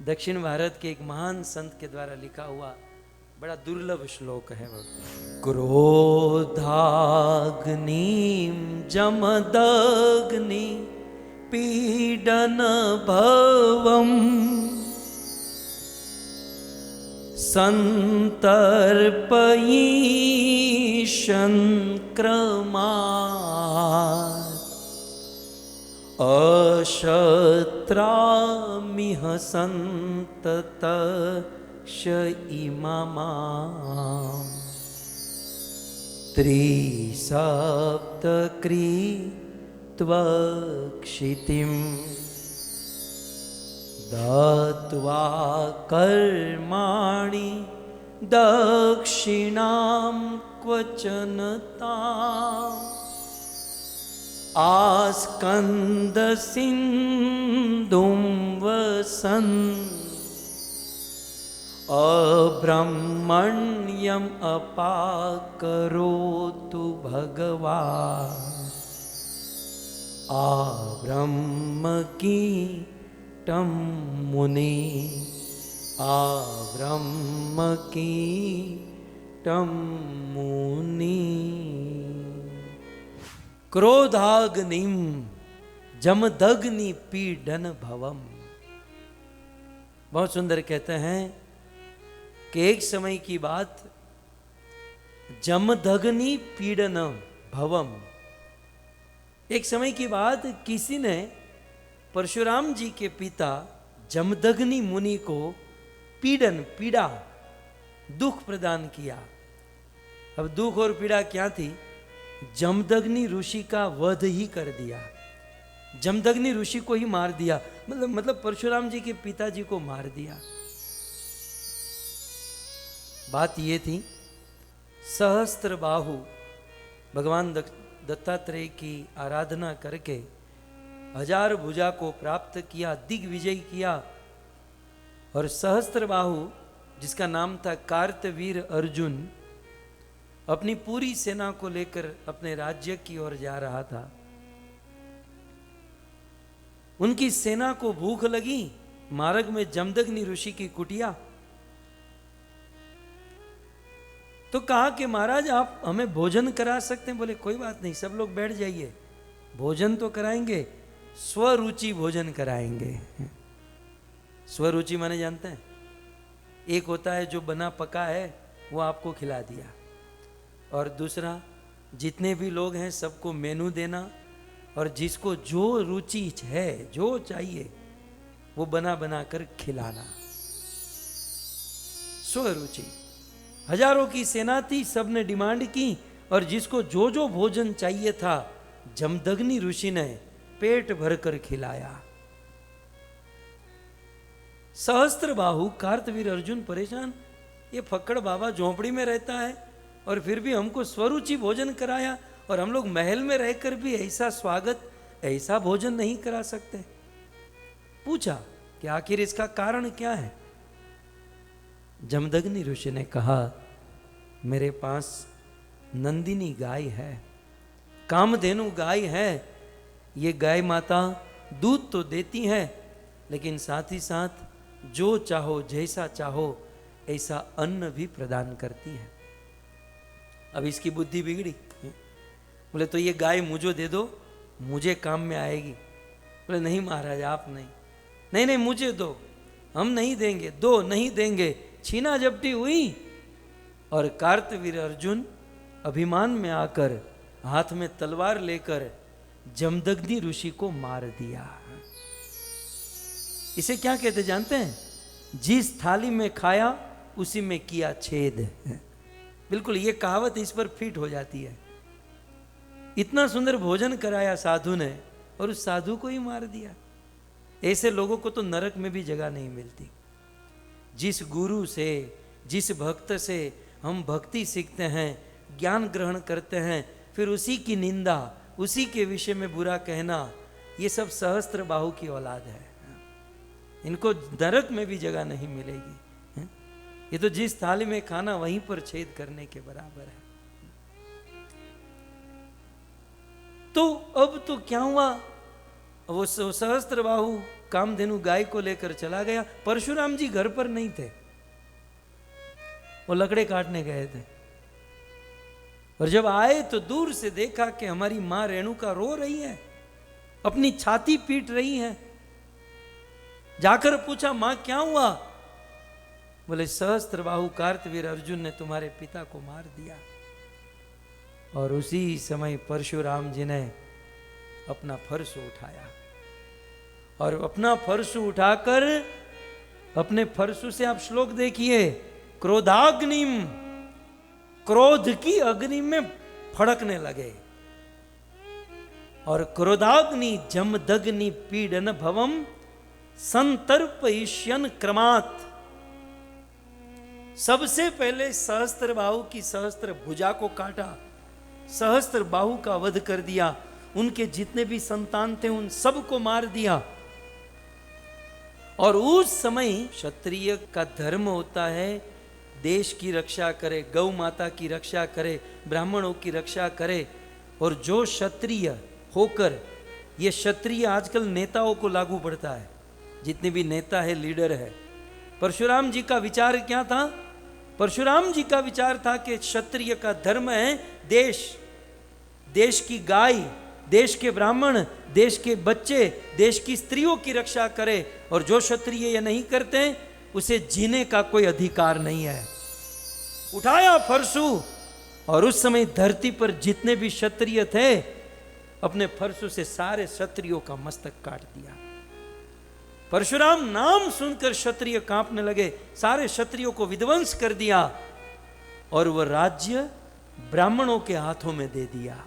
दक्षिण भारत के एक महान संत के द्वारा लिखा हुआ बड़ा दुर्लभ श्लोक है वो। क्रोधाग्निम जमदग्नि पीडन भवम संतर्पयीशन क्रमात् अशत्रामिह सन्ततश इमामां त्रिसप्तकृत्वक्षितिं दत्वा कर्माणि दक्षिणां क्वचन ताम् आस्कन्दसिन्धुं वसन् अब्रह्मण्यम् अपाकरोतु भगवान् आब्रह्मकीटं मुने आब्रह्मकीटं मुनि। क्रोधाग्निम जमदग्नि पीडन भवम। बहुत सुंदर कहते हैं कि एक समय की बात, जमदग्नि पीडन भवम, एक समय की बात किसी ने परशुराम जी के पिता जमदग्नि मुनि को पीड़ा दुख प्रदान किया। अब दुख और पीड़ा क्या थी? जमदग्नि ऋषि का वध ही कर दिया, जमदग्नि ऋषि को ही मार दिया, मतलब परशुराम जी के पिताजी को मार दिया। बात ये थी, सहस्त्र बाहु भगवान दत्तात्रेय की आराधना करके हजार भुजा को प्राप्त किया, दिग्विजय किया, और सहस्त्र बाहु जिसका नाम था कार्तवीर अर्जुन अपनी पूरी सेना को लेकर अपने राज्य की ओर जा रहा था। उनकी सेना को भूख लगी, मार्ग में जमदग्नि ऋषि की कुटिया, तो कहा कि महाराज आप हमें भोजन करा सकते हैं? बोले कोई बात नहीं, सब लोग बैठ जाइए, भोजन तो कराएंगे, स्वरुचि भोजन कराएंगे। स्वरुचि माने जानते हैं? एक होता है जो बना पका है वो आपको खिला दिया, और दूसरा जितने भी लोग हैं सबको मेनू देना, और जिसको जो रुचि है, जो चाहिए, वो बना बना कर खिलाना। स्वरुचि। हजारों की सेना थी, सबने डिमांड की, और जिसको जो जो भोजन चाहिए था जमदग्नि ऋषि ने पेट भरकर खिलाया। सहस्त्र बाहु कार्तवीर अर्जुन परेशान, ये फक्कड़ बाबा झोंपड़ी में रहता है और फिर भी हमको स्वरुचि भोजन कराया, और हम लोग महल में रहकर भी ऐसा स्वागत, ऐसा भोजन नहीं करा सकते। पूछा कि आखिर इसका कारण क्या है? जमदग्नि ऋषि ने कहा, मेरे पास नंदिनी गाय है, कामधेनु गाय है। ये गाय माता दूध तो देती है, लेकिन साथ ही साथ जो चाहो, जैसा चाहो ऐसा अन्न भी प्रदान करती है। अब इसकी बुद्धि बिगड़ी, बोले तो ये गाय मुझे दे दो, मुझे काम में आएगी। बोले नहीं महाराज आप नहीं, नहीं मुझे दो, हम नहीं देंगे, दो नहीं देंगे। छीना झपटी हुई, और कार्तवीर अर्जुन अभिमान में आकर हाथ में तलवार लेकर जमदग्नि ऋषि को मार दिया। इसे क्या कहते जानते हैं? जिस थाली में खाया उसी में किया छेद। बिल्कुल ये कहावत इस पर फिट हो जाती है। इतना सुंदर भोजन कराया साधु ने और उस साधु को ही मार दिया। ऐसे लोगों को तो नरक में भी जगह नहीं मिलती। जिस गुरु से, जिस भक्त से हम भक्ति सीखते हैं, ज्ञान ग्रहण करते हैं, फिर उसी की निंदा, उसी के विषय में बुरा कहना, ये सब सहस्त्र बाहु की औलाद है। इनको नरक में भी जगह नहीं मिलेगी। ये तो जिस थाली में खाना वहीं पर छेद करने के बराबर है। तो अब तो क्या हुआ, वो सहस्त्र बाहु कामधेनु गाय को लेकर चला गया। परशुराम जी घर पर नहीं थे, वो लकड़े काटने गए थे। और जब आए तो दूर से देखा कि हमारी मां रेणुका रो रही है, अपनी छाती पीट रही है। जाकर पूछा, मां क्या हुआ? बोले, सहस्त्र बाहु कार्तवीर अर्जुन ने तुम्हारे पिता को मार दिया। और उसी समय परशुराम जी ने अपना फर्श उठाया और अपना फर्श उठाकर अपने फर्श से आप श्लोक देखिए, क्रोधाग्निम, क्रोध की अग्नि में फड़कने लगे। और क्रोधाग्नि जमदग्नि पीडन भवम संतर्पयिष्यन क्रमात्। सबसे पहले सहस्त्र बाहु की सहस्त्र भुजा को काटा, सहस्त्र बाहु का वध कर दिया, उनके जितने भी संतान थे उन सबको मार दिया। और उस समय क्षत्रिय का धर्म होता है देश की रक्षा करे, गौ माता की रक्षा करे, ब्राह्मणों की रक्षा करे। और जो क्षत्रिय होकर, ये क्षत्रिय आजकल नेताओं को लागू पड़ता है, जितने भी नेता है, लीडर है। परशुराम जी का विचार क्या था? परशुराम जी का विचार था कि क्षत्रिय का धर्म है देश, देश की गाय, देश के ब्राह्मण, देश के बच्चे, देश की स्त्रियों की रक्षा करे। और जो क्षत्रिय ये नहीं करते उसे जीने का कोई अधिकार नहीं है। उठाया फरसू, और उस समय धरती पर जितने भी क्षत्रिय थे अपने फरसू से सारे क्षत्रियों का मस्तक काट दिया। परशुराम नाम सुनकर क्षत्रिय कांपने लगे, सारे क्षत्रियों को विध्वंस कर दिया और वह राज्य ब्राह्मणों के हाथों में दे दिया।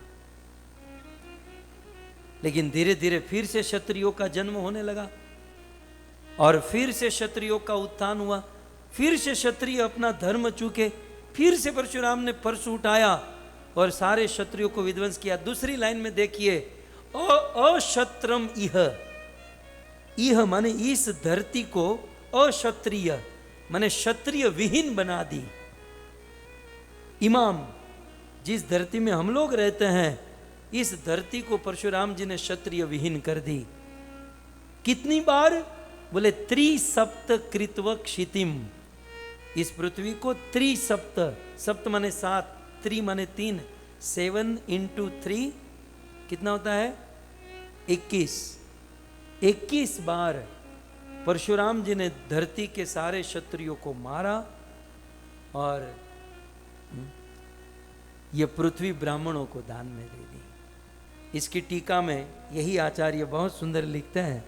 लेकिन धीरे धीरे फिर से क्षत्रियों का जन्म होने लगा और फिर से क्षत्रियों का उत्थान हुआ। फिर से क्षत्रिय अपना धर्म चूके, फिर से परशुराम ने परशु उठाया और सारे क्षत्रियों को विध्वंस किया। दूसरी लाइन में देखिए, अक्षत्रम इह, इह माने इस धरती को अक्षत्रिय माने क्षत्रिय विहीन बना दी। इमाम, जिस धरती में हम लोग रहते हैं, इस धरती को परशुराम जी ने क्षत्रिय विहीन कर दी। कितनी बार? बोले त्रिसप्त कृत्व क्षितिम, इस पृथ्वी को त्रिसप्त, सप्त माने 7, त्रि माने 3, 7 × 3 कितना होता है? 21। 21 बार परशुराम जी ने धरती के सारे क्षत्रियों को मारा और यह पृथ्वी ब्राह्मणों को दान में दे दी। इसकी टीका में यही आचार्य बहुत सुंदर लिखते हैं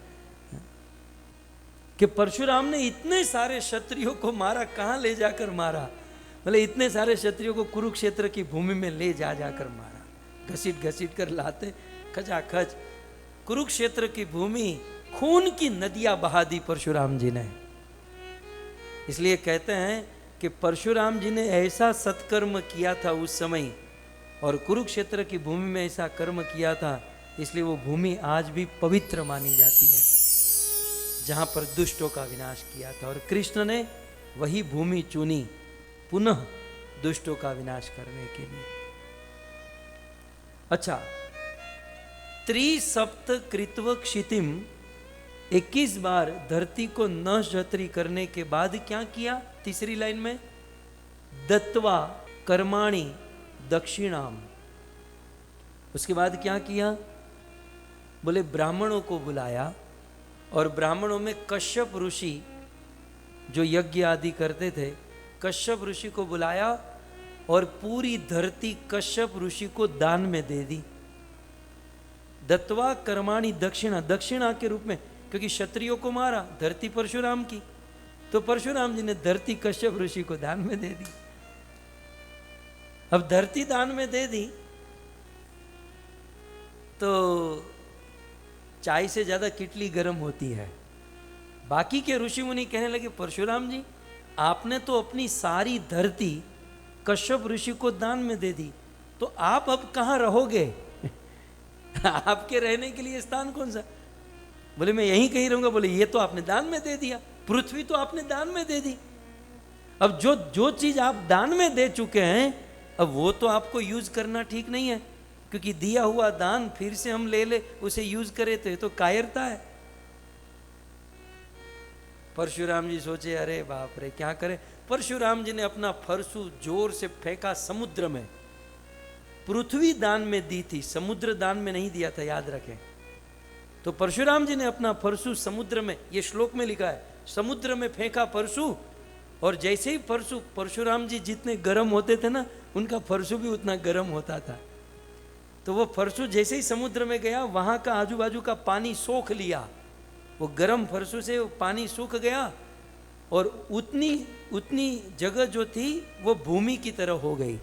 कि परशुराम ने इतने सारे क्षत्रियों को मारा, कहां ले जाकर मारा? मतलब इतने सारे क्षत्रियों को कुरुक्षेत्र की भूमि में ले जाकर मारा, घसीट घसीट कर लाते खचाखच। कुरुक्षेत्र की भूमि खून की नदियां बहा दी परशुराम जी ने। इसलिए कहते हैं कि परशुराम जी ने ऐसा सत्कर्म किया था उस समय, और कुरुक्षेत्र की भूमि में ऐसा कर्म किया था, इसलिए वो भूमि आज भी पवित्र मानी जाती है, जहां पर दुष्टों का विनाश किया था। और कृष्ण ने वही भूमि चुनी पुनः दुष्टों का विनाश करने के लिए। अच्छा, त्रिसप्त कृत्व क्षितिम, 21 बार धरती को नष्ट करने के बाद क्या किया? तीसरी लाइन में, दत्वा कर्माणि दक्षिणाम, उसके बाद क्या किया? बोले ब्राह्मणों को बुलाया, और ब्राह्मणों में कश्यप ऋषि जो यज्ञ आदि करते थे, कश्यप ऋषि को बुलाया और पूरी धरती कश्यप ऋषि को दान में दे दी। दत्वा कर्माणि दक्षिणा, दक्षिणा के रूप में, क्योंकि क्षत्रियों को मारा, धरती परशुराम की, तो परशुराम जी ने धरती कश्यप ऋषि को दान में दे दी। अब धरती दान में दे दी तो चाय से ज्यादा किटली गर्म होती है। बाकी के ऋषि मुनि कहने लगे, परशुराम जी आपने तो अपनी सारी धरती कश्यप ऋषि को दान में दे दी, तो आप अब कहाँ रहोगे? आपके रहने के लिए स्थान कौन सा? बोले मैं यहीं कहीं रहूंगा। बोले ये तो आपने दान में दे दिया, पृथ्वी तो आपने दान में दे दी। अब जो जो चीज आप दान में दे चुके हैं, अब वो तो आपको यूज करना ठीक नहीं है, क्योंकि दिया हुआ दान फिर से हम ले उसे यूज करें तो कायरता है। परशुराम जी सोचे, अरे बाप रे क्या करें। परशुराम जी ने अपना फरसू जोर से फेंका समुद्र में। पृथ्वी दान में दी थी, समुद्र दान में नहीं दिया था, याद रखें। तो परशुराम जी ने अपना परशु समुद्र में, ये श्लोक में लिखा है, समुद्र में फेंका परशु, और जैसे ही परशु, परशुराम जी जितने गर्म होते थे ना, उनका परशु भी उतना गर्म होता था। तो वो परशु जैसे ही समुद्र में गया, वहां का आजू बाजू का पानी सोख लिया। वो गर्म परशु से वो पानी सूख गया, और उतनी जगह जो थी वो भूमि की तरह हो गई।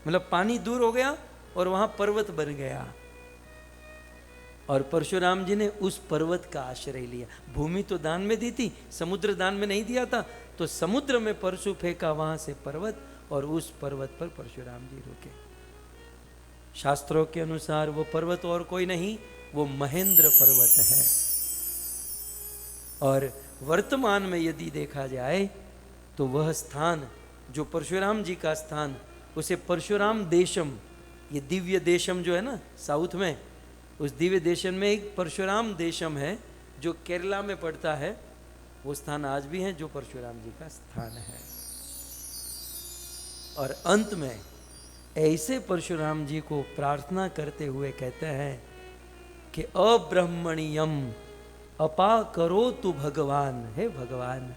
मतलब पानी दूर हो गया और वहां पर्वत बन गया, और परशुराम जी ने उस पर्वत का आश्रय लिया। भूमि तो दान में दी थी, समुद्र दान में नहीं दिया था, तो समुद्र में परशु फेंका, वहां से पर्वत, और उस पर्वत पर परशुराम जी रुके। शास्त्रों के अनुसार वो पर्वत और कोई नहीं, वो महेंद्र पर्वत है। और वर्तमान में यदि देखा जाए तो वह स्थान जो परशुराम जी का स्थान, उसे परशुराम देशम, ये दिव्य देशम जो है ना साउथ में, उस दिव्य देशम में एक परशुराम देशम है जो केरला में पड़ता है। वो स्थान आज भी है जो परशुराम जी का स्थान है। और अंत में ऐसे परशुराम जी को प्रार्थना करते हुए कहते हैं कि अब्रह्मणीयम अपा करो तू भगवान। हे भगवान,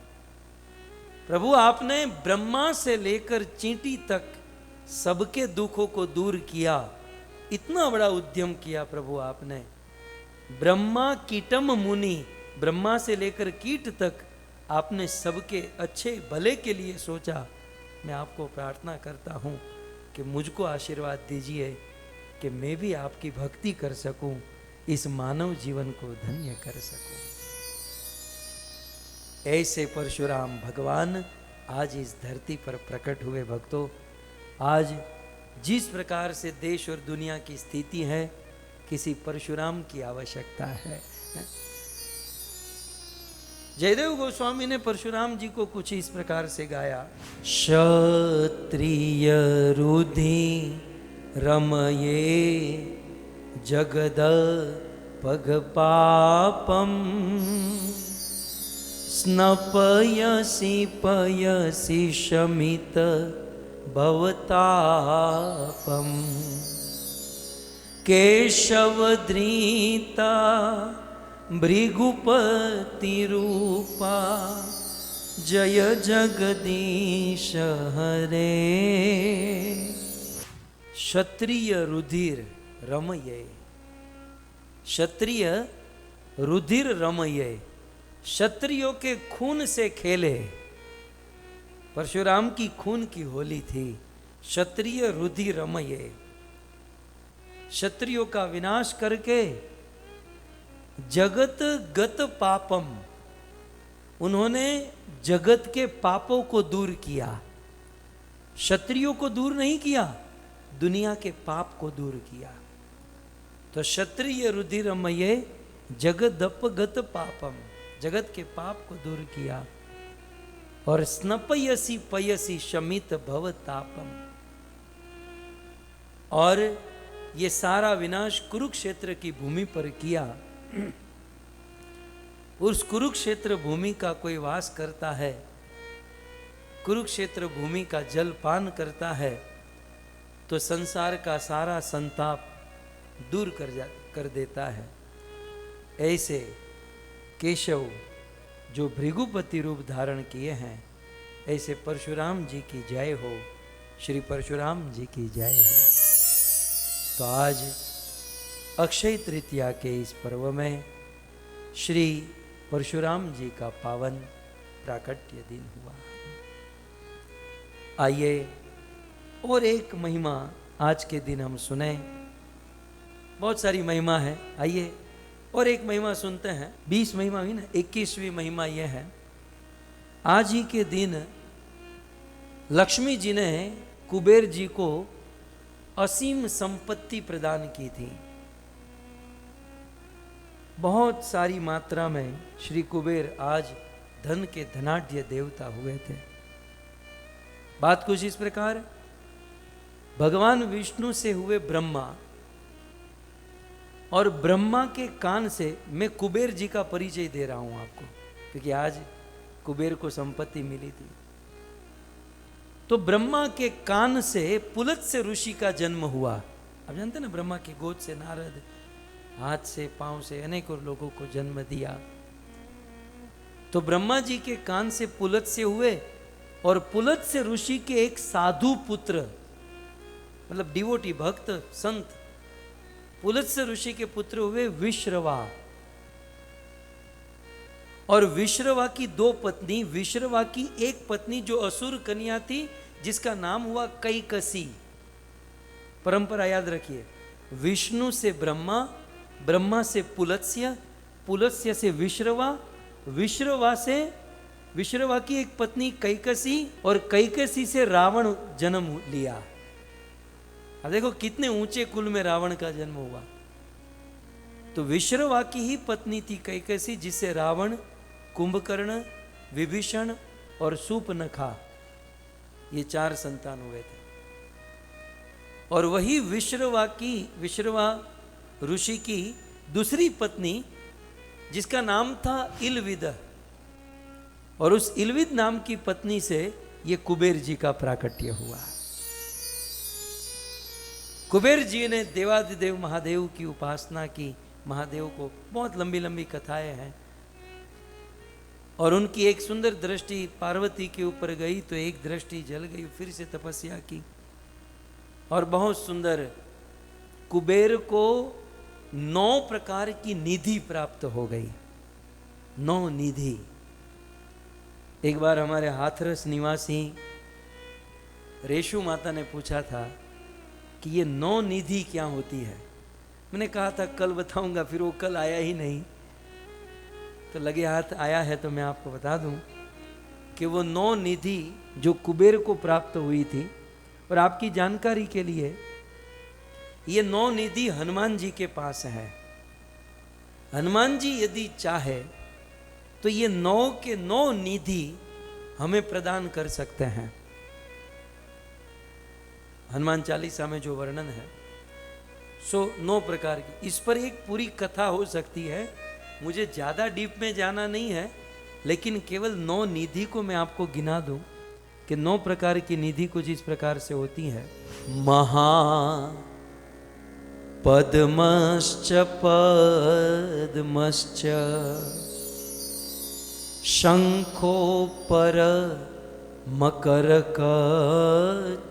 प्रभु आपने ब्रह्मा से लेकर चींटी तक सबके दुखों को दूर किया, इतना बड़ा उद्यम किया प्रभु आपने। ब्रह्मा कीटम मुनि, ब्रह्मा से लेकर कीट तक आपने सबके अच्छे भले के लिए सोचा। मैं आपको प्रार्थना करता हूँ कि मुझको आशीर्वाद दीजिए कि मैं भी आपकी भक्ति कर सकूं, इस मानव जीवन को धन्य कर सकूं। ऐसे परशुराम भगवान आज इस धरती पर प्रकट हुए। भक्तों, आज जिस प्रकार से देश और दुनिया की स्थिति है, किसी परशुराम की आवश्यकता है। जयदेव गोस्वामी ने परशुराम जी को कुछ इस प्रकार से गाया। क्षत्रिय रुधि रमये जगद पग पापम स्नपयसि पयसि शमित भवतापम केशवधृता भृगुपति रूपा जय जगदीश हरे। क्षत्रिय रुधिर रमये, क्षत्रिय रुधिर रमये, क्षत्रियों के खून से खेले। परशुराम की खून की होली थी। क्षत्रिय रुधिर रमये, क्षत्रियों का विनाश करके जगत गत पापम, उन्होंने जगत के पापों को दूर किया। क्षत्रियों को दूर नहीं किया, दुनिया के पाप को दूर किया। तो क्षत्रिय रुधिरमये जगदप गत पापम, जगत के पाप को दूर किया। और स्नपयसि पयसि शमित भव तापम, और ये सारा विनाश कुरुक्षेत्र की भूमि पर किया। उस कुरुक्षेत्र भूमि का कोई वास करता है, कुरुक्षेत्र भूमि का जल पान करता है, तो संसार का सारा संताप दूर कर देता है। ऐसे केशव जो भृगुपति रूप धारण किए हैं, ऐसे परशुराम जी की जय हो, श्री परशुराम जी की जय हो। तो आज अक्षय तृतीया के इस पर्व में श्री परशुराम जी का पावन प्राकट्य दिन हुआ। आइए और एक महिमा आज के दिन हम सुने। बहुत सारी महिमा है। आइए और एक महिमा सुनते हैं। 20 महिमा हुई ना, 21वीं महिमा यह है, आज ही के दिन लक्ष्मी जी ने कुबेर जी को असीम संपत्ति प्रदान की थी। बहुत सारी मात्रा में श्री कुबेर आज धन के धनाढ्य देवता हुए थे। बात कुछ इस प्रकार, भगवान विष्णु से हुए ब्रह्मा, और ब्रह्मा के कान से मैं कुबेर जी का परिचय दे रहा हूं आपको, क्योंकि आज कुबेर को संपत्ति मिली थी। तो ब्रह्मा के कान से पुलत्स्य ऋषि का जन्म हुआ। आप जानते हैं ना, ब्रह्मा की गोद से नारद, हाथ से पांव से अनेकों लोगों को जन्म दिया। तो ब्रह्मा जी के कान से पुलत्स्य हुए, और पुलत्स्य ऋषि के एक साधु पुत्र, मतलब डिवोटी भक्त संत, पुलत्स्य ऋषि के पुत्र हुए विश्रवा। और विश्रवा की 2 पत्नी, विश्रवा की एक पत्नी जो असुर कन्या थी जिसका नाम हुआ कैकसी। परंपरा याद रखिए, विष्णु से ब्रह्मा, ब्रह्मा से पुलत्स्य, पुलत्स्य से विश्रवा, विश्रवा की एक पत्नी कैकसी, और कैकसी से रावण जन्म लिया। अब देखो कितने ऊंचे कुल में रावण का जन्म हुआ। तो विश्रवा की ही पत्नी थी कैकसी, जिससे रावण, कुंभकर्ण, विभीषण और शूर्पणखा, ये 4 संतान हुए थे। और वही विश्रवा ऋषि की दूसरी पत्नी, जिसका नाम था इलविद, और उस इलविद नाम की पत्नी से ये कुबेर जी का प्राकट्य हुआ। कुबेर जी ने देवादिदेव महादेव की उपासना की। महादेव को बहुत लंबी लंबी कथाएं हैं, और उनकी एक सुंदर दृष्टि पार्वती के ऊपर गई तो एक दृष्टि जल गई, फिर से तपस्या की, और बहुत सुंदर कुबेर को 9 प्रकार की निधि प्राप्त हो गई। 9 निधि। एक बार हमारे हाथरस निवासी रेशु माता ने पूछा था कि ये 9 निधि क्या होती है। मैंने कहा था कल बताऊंगा, फिर वो कल आया ही नहीं। तो लगे हाथ आया है तो मैं आपको बता दूं कि वो 9 निधि जो कुबेर को प्राप्त हुई थी, और आपकी जानकारी के लिए ये 9 निधि हनुमान जी के पास है। हनुमान जी यदि चाहे तो ये 9 के 9 निधि हमें प्रदान कर सकते हैं। हनुमान चालीसा में जो वर्णन है, सो 9 प्रकार की, इस पर एक पूरी कथा हो सकती है। मुझे ज्यादा डीप में जाना नहीं है, लेकिन केवल 9 निधि को मैं आपको गिना दूं कि 9 प्रकार की निधि कुछ इस प्रकार से होती है। महा पद्मश्च पद्मश्च शंखो पर मकरक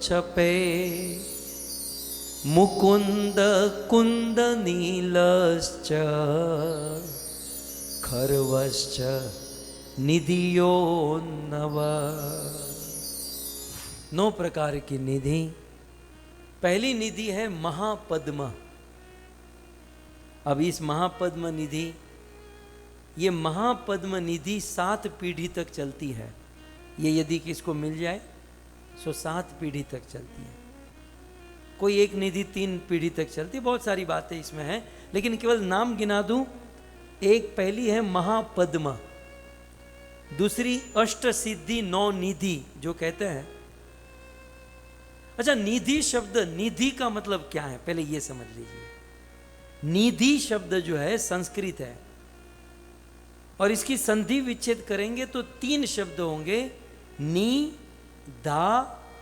छपे मुकुंद कुंद नीलश्च खरवश्च निधियो नव। 9 प्रकार की निधि। पहली निधि है महापद्म। अब इस महापद्म निधि, ये महापद्म निधि 7 पीढ़ी तक चलती है। ये यदि किसको मिल जाए तो 7 पीढ़ी तक चलती है। कोई एक निधि 3 पीढ़ी तक चलती है। बहुत सारी बातें इसमें हैं, लेकिन केवल नाम गिना दूं। एक पहली है महापद्म, दूसरी अष्ट सिद्धि 9 निधि जो कहते हैं। अच्छा, निधि शब्द, निधि का मतलब क्या है पहले ये समझ लीजिए। निधि शब्द जो है संस्कृत है, और इसकी संधि विच्छेद करेंगे तो 3 शब्द होंगे, नी, दा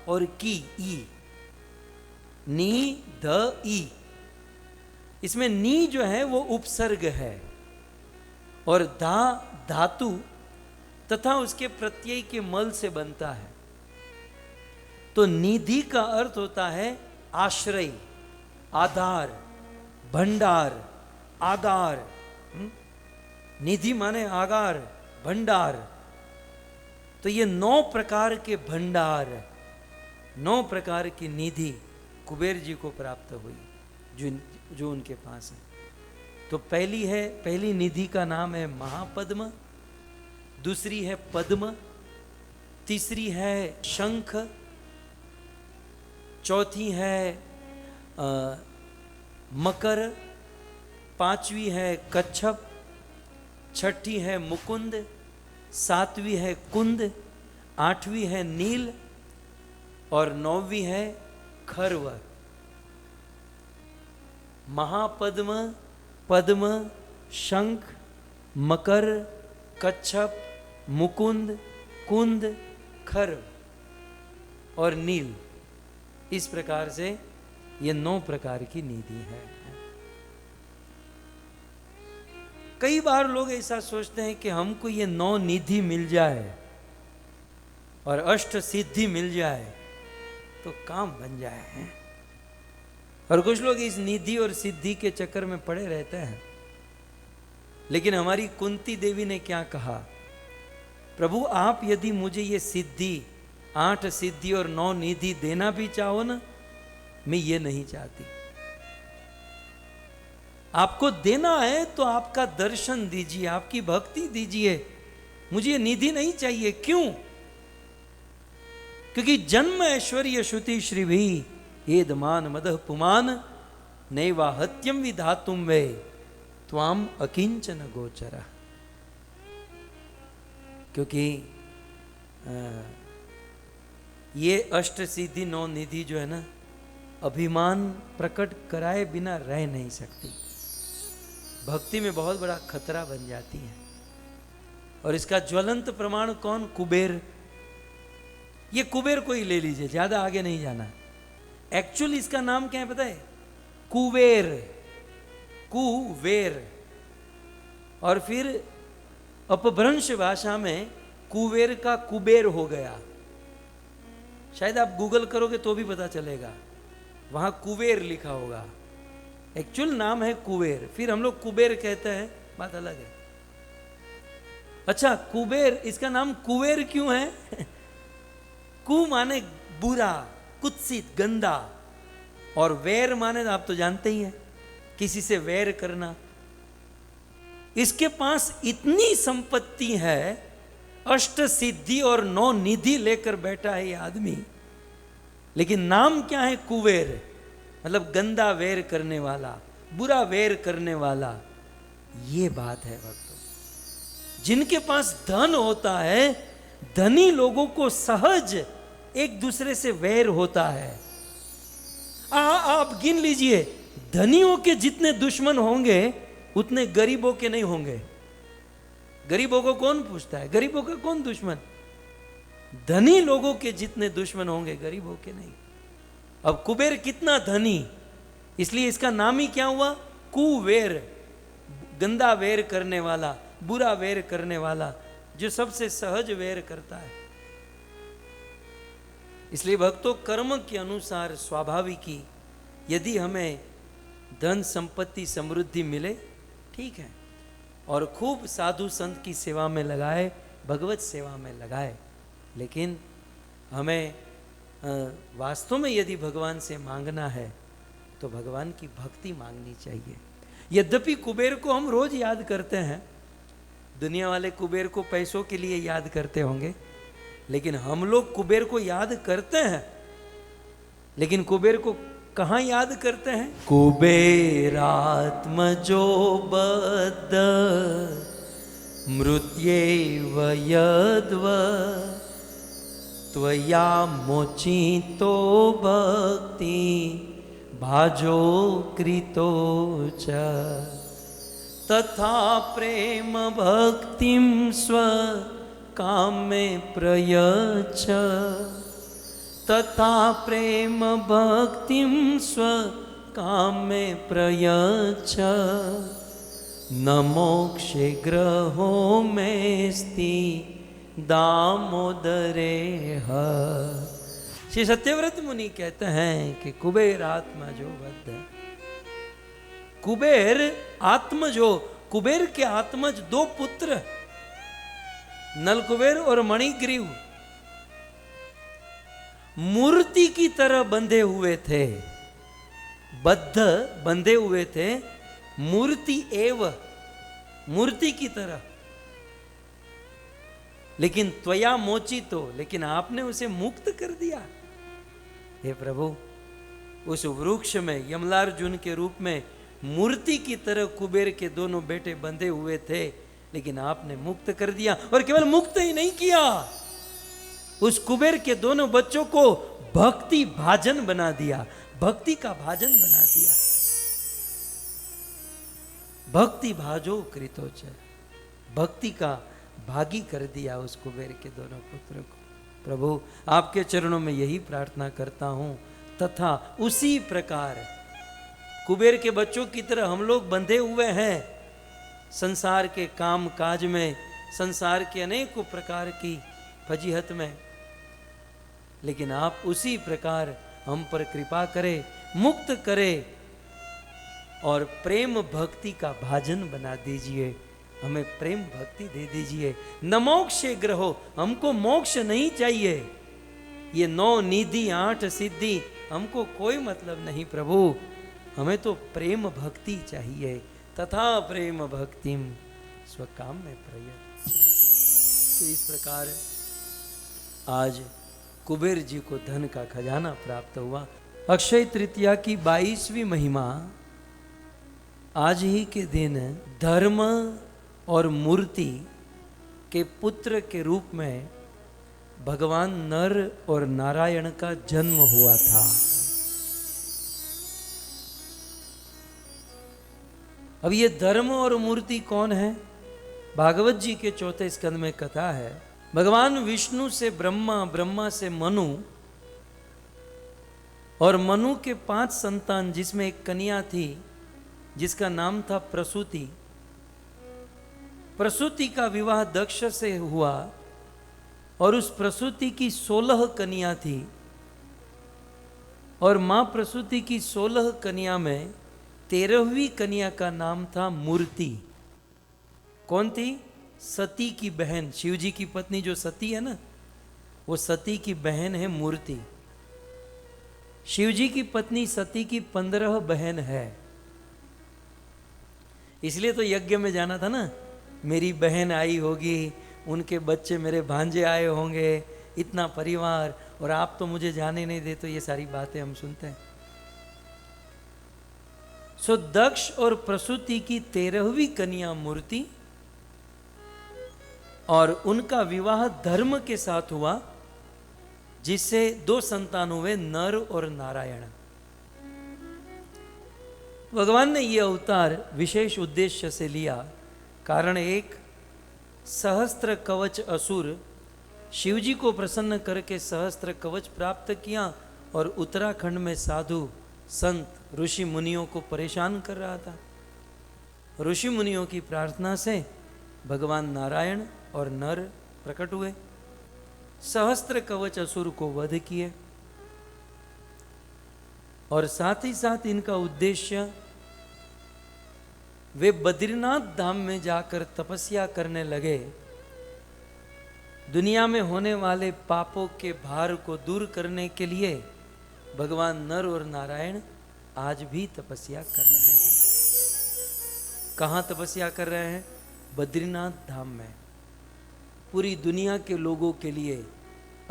और की, ई। नी, द, ई। इसमें नी जो है वो उपसर्ग है, और दा धातु तथा उसके प्रत्यय के मल से बनता है। तो निधि का अर्थ होता है आश्रय, आधार, भंडार, आगार। निधि माने आगार, भंडार। तो ये 9 प्रकार के भंडार, 9 प्रकार की निधि कुबेर जी को प्राप्त हुई, जो उनके पास है। तो पहली निधि का नाम है महापद्म, दूसरी है पद्म, तीसरी है शंख, चौथी है मकर, पांचवी है कच्छप, छठी है मुकुंद, सातवीं है कुंद, आठवीं है नील और नौवीं है खरव। महापद्म, पद्म, शंख, मकर, कच्छप, मुकुंद, कुंद, खरव और नील, इस प्रकार से ये 9 प्रकार की निधि है। कई बार लोग ऐसा सोचते हैं कि हमको ये 9 निधि मिल जाए और अष्ट सिद्धि मिल जाए तो काम बन जाए, और कुछ लोग इस निधि और सिद्धि के चक्कर में पड़े रहते हैं। लेकिन हमारी कुंती देवी ने क्या कहा, प्रभु आप यदि मुझे ये सिद्धि 8 सिद्धि और 9 निधि देना भी चाहो ना, मैं ये नहीं चाहती। आपको देना है तो आपका दर्शन दीजिए, आपकी भक्ति दीजिए, मुझे ये निधि नहीं चाहिए। क्यों? क्योंकि जन्म ऐश्वर्य श्रुति श्री भी एदमान मदह पुमान नैवा हत्यम विधातुम वे त्वाम अकिंचन गोचरा। क्योंकि ये अष्ट सिद्धि 9 निधि जो है ना, अभिमान प्रकट कराए बिना रह नहीं सकती, भक्ति में बहुत बड़ा खतरा बन जाती है। और इसका ज्वलंत प्रमाण कौन? कुबेर। ये कुबेर को ही ले लीजिए, ज्यादा आगे नहीं जाना। एक्चुअली इसका नाम क्या है पता है? कुबेर, कुबेर। और फिर अपभ्रंश भाषा में कुबेर का कुबेर हो गया। शायद आप गूगल करोगे तो भी पता चलेगा, वहां कुबेर लिखा होगा। एक्चुअल नाम है कुबेर, फिर हम लोग कुबेर कहते हैं, बात अलग है। अच्छा, कुबेर, इसका नाम कुबेर क्यों है? कु माने बुरा, कुत्सित, गंदा, और वैर माने आप तो जानते ही हैं, किसी से वैर करना। इसके पास इतनी संपत्ति है, अष्ट सिद्धि और 9 निधि लेकर बैठा है ये आदमी, लेकिन नाम क्या है? कुबेर, मतलब गंदा वैर करने वाला, बुरा वैर करने वाला। ये बात है भक्तों। जिनके पास धन होता है, धनी लोगों को सहज एक दूसरे से वैर होता है। आप गिन लीजिए, धनियों के जितने दुश्मन होंगे उतने गरीबों के नहीं होंगे। गरीबों को कौन पूछता है? गरीबों का कौन दुश्मन? धनी लोगों के जितने दुश्मन होंगे, गरीबों के नहीं। अब कुबेर कितना धनी, इसलिए इसका नाम ही क्या हुआ? कुबेर, गंदा वैर करने वाला, बुरा वैर करने वाला, जो सबसे सहज वैर करता है। इसलिए भक्तों, कर्म के अनुसार स्वाभाविकी, यदि हमें धन संपत्ति समृद्धि मिले ठीक है, और खूब साधु संत की सेवा में लगाए, भगवत सेवा में लगाए, लेकिन हमें वास्तव में यदि भगवान से मांगना है तो भगवान की भक्ति मांगनी चाहिए। यद्यपि कुबेर को हम रोज याद करते हैं, दुनिया वाले कुबेर को पैसों के लिए याद करते होंगे, लेकिन हम लोग कुबेर को याद करते हैं, लेकिन कुबेर को कहाँ याद करते हैं? कुबेरात्मजो बद्ध मृत्येव यद्व त्वया मोचितो भक्ति भाजो कृतो च तथा प्रेम भक्तिं स्व कामे प्रयच्छ तथा प्रेम भक्तिं स्व कामे प्रयच्छ न मोक्षे ग्रहो मेस्ति दामोदरे ह। श्री सत्यव्रत मुनि कहते हैं कि कुबेर आत्मा जो बद्ध, कुबेर आत्मजो, कुबेर के आत्मज 2 पुत्र, नलकुबेर और मणिग्रीव, मूर्ति की तरह बंधे हुए थे। बंधे हुए थे, मूर्ति एव, मूर्ति की तरह। लेकिन त्वया मोचितो, लेकिन आपने उसे मुक्त कर दिया। हे प्रभु, उस वृक्ष में यमलार्जुन के रूप में मूर्ति की तरह कुबेर के दोनों बेटे बंधे हुए थे, लेकिन आपने मुक्त कर दिया। और केवल मुक्त ही नहीं किया, उस कुबेर के दोनों बच्चों को भक्ति भाजन बना दिया, भक्ति का भाजन बना दिया। भक्ति भाजो कृतोच, भक्ति का भागी कर दिया उस कुबेर के दोनों पुत्र को। प्रभु, आपके चरणों में यही प्रार्थना करता हूं, तथा उसी प्रकार कुबेर के बच्चों की तरह हम लोग बंधे हुए हैं संसार के काम काज में, संसार के अनेकों प्रकार की फजीहत में, लेकिन आप उसी प्रकार हम पर कृपा करें, मुक्त करें और प्रेम भक्ति का भाजन बना दीजिए। हमें प्रेम भक्ति दे दीजिए। न मोक्षे ग्रहो, हमको मोक्ष नहीं चाहिए, ये 9 निधि 8 सिद्धि हमको कोई मतलब नहीं प्रभु, हमें तो प्रेम भक्ति चाहिए। तथा प्रेम भक्तिम स्वकाम में प्रयत। तो इस प्रकार आज कुबेर जी को धन का खजाना प्राप्त हुआ। अक्षय तृतीया की 22वीं महिमा आज ही के दिन धर्म और मूर्ति के पुत्र के रूप में भगवान नर और नारायण का जन्म हुआ था। अब ये धर्म और मूर्ति कौन है? भागवत जी के 4 स्कंद में कथा है, भगवान विष्णु से ब्रह्मा, ब्रह्मा से मनु, और मनु के 5 संतान, जिसमें एक कन्या थी जिसका नाम था प्रसूति। प्रसूति का विवाह दक्ष से हुआ और उस प्रसूति की 16 कन्या थी, और मां प्रसूति की 16 कन्या में 13वीं कन्या का नाम था मूर्ति। कौन थी? सती की बहन, शिव जी की पत्नी जो सती है ना, वो सती की बहन है मूर्ति। शिव जी की पत्नी सती की 15 बहन है, इसलिए तो यज्ञ में जाना था ना, मेरी बहन आई होगी, उनके बच्चे मेरे भांजे आए होंगे, इतना परिवार, और आप तो मुझे जाने नहीं देते। तो ये सारी बातें हम सुनते हैं। सो दक्ष और प्रसूति की 13वीं कन्या मूर्ति, और उनका विवाह धर्म के साथ हुआ, जिससे 2 संतान हुए, नर और नारायण। भगवान ने यह अवतार विशेष उद्देश्य से लिया। कारण एक, सहस्त्र कवच असुर शिवजी को प्रसन्न करके सहस्त्र कवच प्राप्त किया, और उत्तराखंड में साधु संत ऋषि मुनियों को परेशान कर रहा था। ऋषि मुनियों की प्रार्थना से भगवान नारायण और नर प्रकट हुए, सहस्त्र कवच असुर को वध किए, और साथ ही साथ इनका उद्देश्य, वे बद्रीनाथ धाम में जाकर तपस्या करने लगे। दुनिया में होने वाले पापों के भार को दूर करने के लिए भगवान नर और नारायण आज भी तपस्या कर रहे हैं। कहाँ तपस्या कर रहे हैं? बद्रीनाथ धाम में। पूरी दुनिया के लोगों के लिए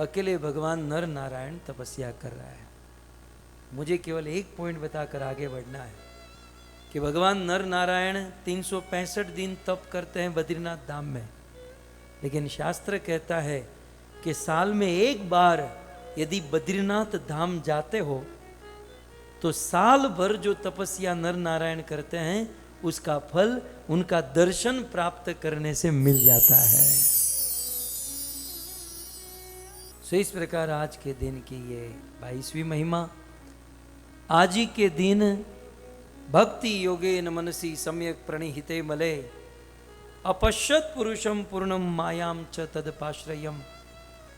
अकेले भगवान नर नारायण तपस्या कर रहा है। मुझे केवल एक पॉइंट बताकर आगे बढ़ना है कि भगवान नर नारायण 365 दिन तप करते हैं बद्रीनाथ धाम में, लेकिन शास्त्र कहता है कि साल में एक बार यदि बद्रीनाथ धाम जाते हो तो साल भर जो तपस्या नर नारायण करते हैं उसका फल उनका दर्शन प्राप्त करने से मिल जाता है। सो इस प्रकार आज के दिन की ये 22वीं महिमा। आज ही के दिन भक्ति योगेन मनसी सम्यक प्रणिहिते मले अपश्यत पुरुषम पूर्णम मायाम च तदपाश्रयम।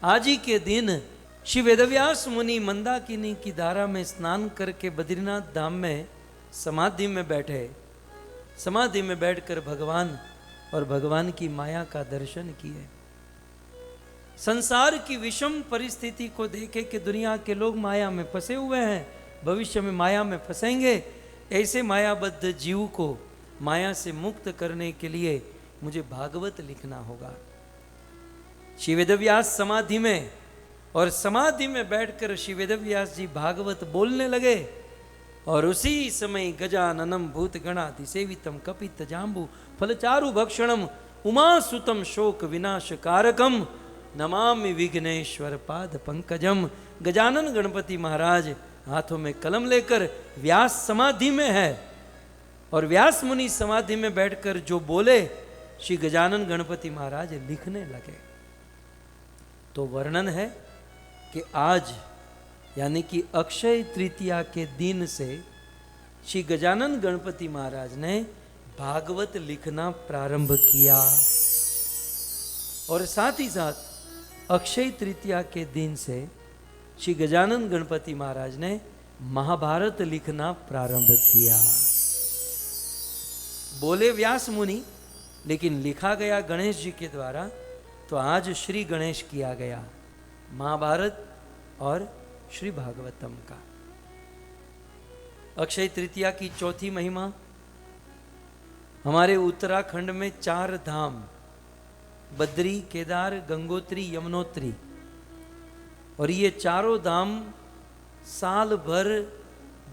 आज ही के दिन श्री वेदव्यास मुनि मंदाकिनी की धारा में स्नान करके बद्रीनाथ धाम में समाधि में बैठे। समाधि में बैठकर भगवान और भगवान की माया का दर्शन किए। संसार की विषम परिस्थिति को देखे कि दुनिया के लोग माया में फंसे हुए हैं, भविष्य में माया में फंसेंगे। ऐसे मायाबद्ध जीव को माया से मुक्त करने के लिए मुझे भागवत लिखना होगा। श्री वेदव्यास समाधि में, और समाधि में बैठकर श्री वेदव्यास जी भागवत बोलने लगे, और उसी समय गजाननम भूत गणाति सेवितम कपित जाम्बू फलचारु भक्षणम उमासुतम शोक विनाश कारकम नमामि विघ्नेश्वर पाद पंकजम। गजानन गणपति महाराज हाथों में कलम लेकर व्यास समाधि में है, और व्यास मुनि समाधि में बैठकर जो बोले श्री गजानन गणपति महाराज लिखने लगे। तो वर्णन है कि आज यानी कि अक्षय तृतीया के दिन से श्री गजानन गणपति महाराज ने भागवत लिखना प्रारंभ किया, और साथ ही साथ अक्षय तृतीया के दिन से श्री गजानन गणपति महाराज ने महाभारत लिखना प्रारंभ किया। बोले व्यास मुनि, लेकिन लिखा गया गणेश जी के द्वारा, तो आज श्री गणेश किया गया महाभारत और श्री भागवतम का। अक्षय तृतीया की चौथी महिमा, हमारे उत्तराखंड में 4 धाम बद्री, केदार, गंगोत्री, यमुनोत्री, और ये चारों धाम साल भर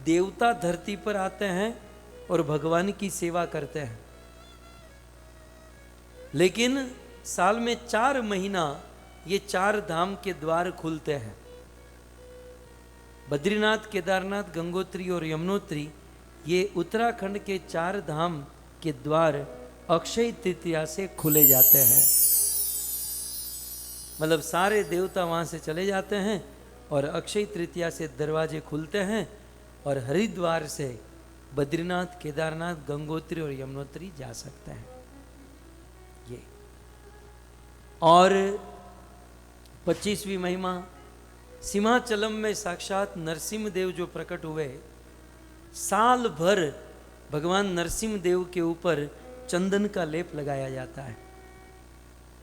देवता धरती पर आते हैं और भगवान की सेवा करते हैं। लेकिन साल में 4 महीना ये 4 धाम के द्वार खुलते हैं। बद्रीनाथ, केदारनाथ, गंगोत्री और यमुनोत्री, ये उत्तराखंड के 4 धाम के द्वार अक्षय तृतीया से खुले जाते हैं। मतलब सारे देवता वहां से चले जाते हैं और अक्षय तृतीया से दरवाजे खुलते हैं, और हरिद्वार से बद्रीनाथ, केदारनाथ, गंगोत्री और यमुनोत्री जा सकते हैं। ये और 25वीं महिमा, सिंहाचलम में साक्षात नरसिंह देव जो प्रकट हुए, साल भर भगवान नरसिंह देव के ऊपर चंदन का लेप लगाया जाता है,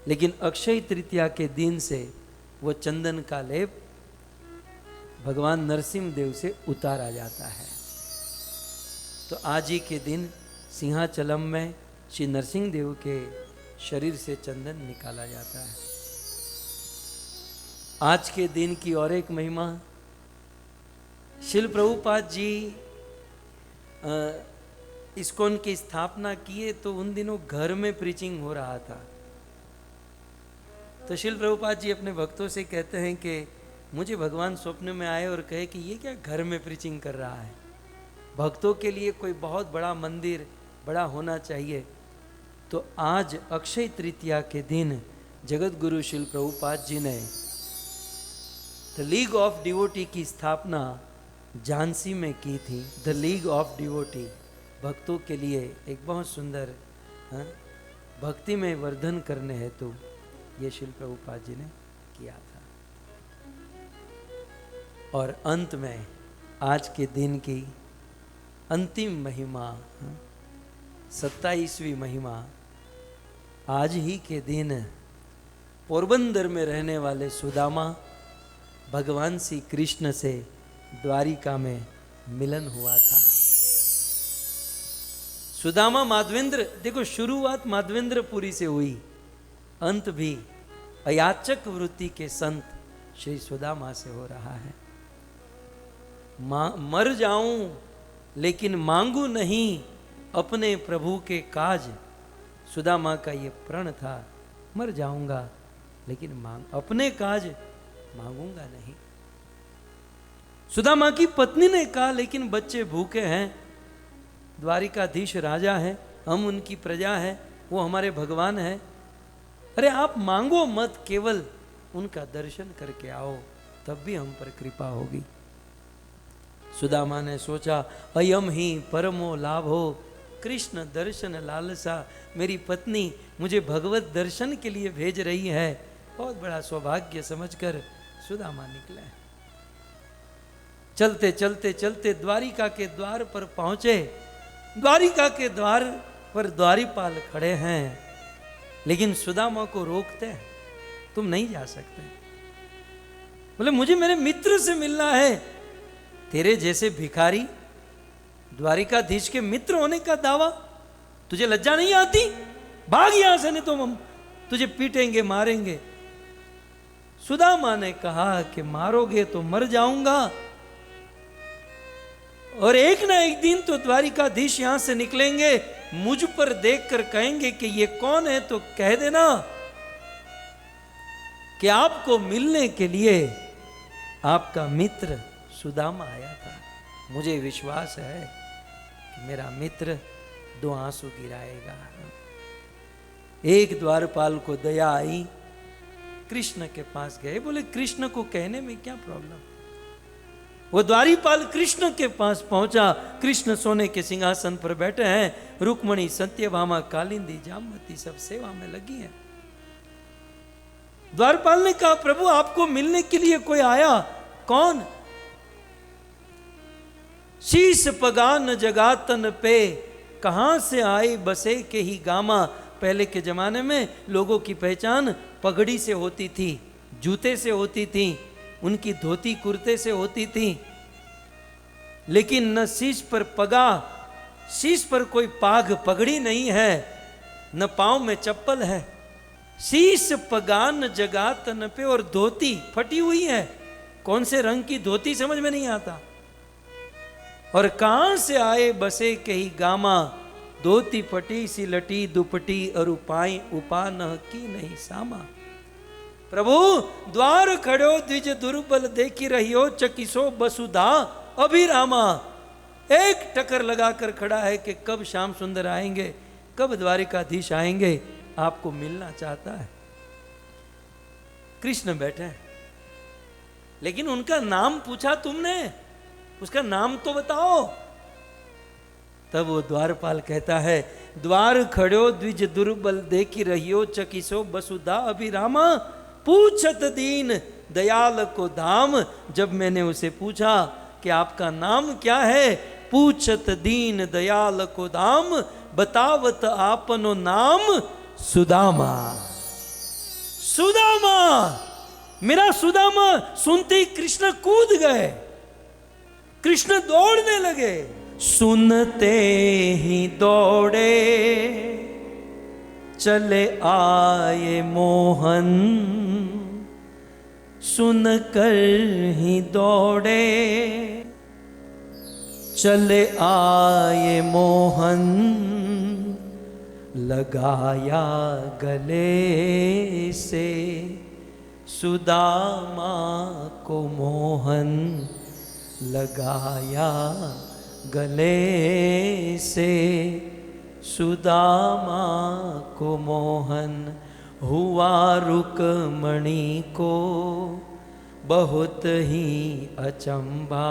लेकिन अक्षय तृतीया के दिन से वो चंदन का लेप भगवान नरसिंह देव से उतारा जाता है। तो आज ही के दिन सिंहाचलम में श्री नरसिंह देव के शरीर से चंदन निकाला जाता है। आज के दिन की और एक महिमा, शिल प्रभुपाद जी इस्कॉन की स्थापना किए तो उन दिनों घर में प्रीचिंग हो रहा था। तो शिल प्रभुपाद जी अपने भक्तों से कहते हैं कि मुझे भगवान स्वप्न में आए और कहे कि ये क्या घर में प्रीचिंग कर रहा है, भक्तों के लिए कोई बहुत बड़ा मंदिर बड़ा होना चाहिए। तो आज अक्षय तृतीया के दिन जगत गुरु शिल प्रभुपाद जी ने द लीग ऑफ डिवोटी की स्थापना झांसी में की थी। द लीग ऑफ डिवोटी, भक्तों के लिए एक बहुत सुंदर भक्ति में वर्धन करने हेतु ये शिल प्रभुपाद जी ने किया था। और अंत में आज के दिन की अंतिम महिमा, 27वीं महिमा, आज ही के दिन पोरबंदर में रहने वाले सुदामा भगवान श्री कृष्ण से द्वारिका में मिलन हुआ था। सुदामा माधवेंद्र, देखो शुरुआत माधवेंद्रपुरी से हुई, अंत भी अयाचक वृत्ति के संत श्री सुदामा से हो रहा है। मर जाऊं लेकिन मांगू नहीं अपने प्रभु के काज, सुदामा का ये प्रण था, मर जाऊंगा लेकिन अपने काज मांगूंगा नहीं। सुदामा की पत्नी ने कहा लेकिन बच्चे भूखे हैं, द्वारिकाधीश राजा है, हम उनकी प्रजा है, वो हमारे भगवान है, अरे आप मांगो मत, केवल उनका दर्शन करके आओ, तब भी हम पर कृपा होगी। सुदामा ने सोचा अयम ही परमो लाभो कृष्ण दर्शन लालसा, मेरी पत्नी मुझे भगवत दर्शन के लिए भेज रही है, बहुत बड़ा सौभाग्य समझकर सुदामा निकले। चलते चलते चलते द्वारिका के द्वार पर पहुंचे। द्वारिका के द्वार पर द्वारीपाल खड़े हैं, लेकिन सुदामा को रोकते हैं, तुम नहीं जा सकते। बोले मुझे मेरे मित्र से मिलना है। तेरे जैसे भिखारी द्वारिकाधीश के मित्र होने का दावा, तुझे लज्जा नहीं आती? भाग यहां से, नहीं तो हम तुझे पीटेंगे, मारेंगे। सुदामा ने कहा कि मारोगे तो मर जाऊंगा, और एक ना एक दिन तो द्वारिकाधीश यहां से निकलेंगे, मुझ पर देखकर कहेंगे कि ये कौन है, तो कह देना कि आपको मिलने के लिए आपका मित्र सुदामा आया था। मुझे विश्वास है कि मेरा मित्र 2 आंसू गिराएगा। एक द्वारपाल को दया आई, कृष्ण के पास गए, बोले कृष्ण को कहने में क्या प्रॉब्लम। वो द्वारीपाल कृष्ण के पास पहुंचा। कृष्ण सोने के सिंहासन पर बैठे हैं, रुक्मणी, सत्यभामा, कालिंदी, जामवती सब सेवा में लगी हैं। द्वारपाल ने कहा प्रभु आपको मिलने के लिए कोई आया। कौन? शीश पगान जगातन पे, कहां से आए बसे के ही गामा। पहले के जमाने में लोगों की पहचान पगड़ी से होती थी, जूते से होती थी, उनकी धोती कुर्ते से होती थी, लेकिन न शीश पर पगा, शीश पर कोई पाग पगड़ी नहीं है, न पांव में चप्पल है। शीश पगान जगातन पे, और धोती फटी हुई है। कौन से रंग की धोती समझ में नहीं आता। और कहां से आए बसे के ही गामा, धोती फटी सी लटी दुपटी, और उपाय उपा न की नहीं सामा। प्रभु द्वार खड़ो द्विज दुर्बल देखी रहियो, चकिसो बसुधा अभिरामा। एक टकर लगाकर खड़ा है कि कब श्याम सुंदर आएंगे, कब द्वारिकाधीश आएंगे, आपको मिलना चाहता है। कृष्ण बैठे हैं, लेकिन उनका नाम पूछा तुमने, उसका नाम तो बताओ। तब वो द्वारपाल कहता है द्वार खड़ो द्विज दुर्बल देखी रहियो, चकिसो बसुधा अभिरामा। पूछत दीन दयाल को धाम। जब मैंने उसे पूछा कि आपका नाम क्या है, पूछत दीन दयाल को धाम, बतावत आपनो नाम सुदामा। सुदामा, मेरा सुदामा। सुनते ही कृष्ण कूद गए, कृष्ण दौड़ने लगे। सुनते ही दौड़े चले आए मोहन, सुनकर ही दौड़े चले आए मोहन। लगाया गले से सुदामा को मोहन, लगाया गले से सुदामा को मोहन। हुआ रुक्मणी को बहुत ही अचंभा,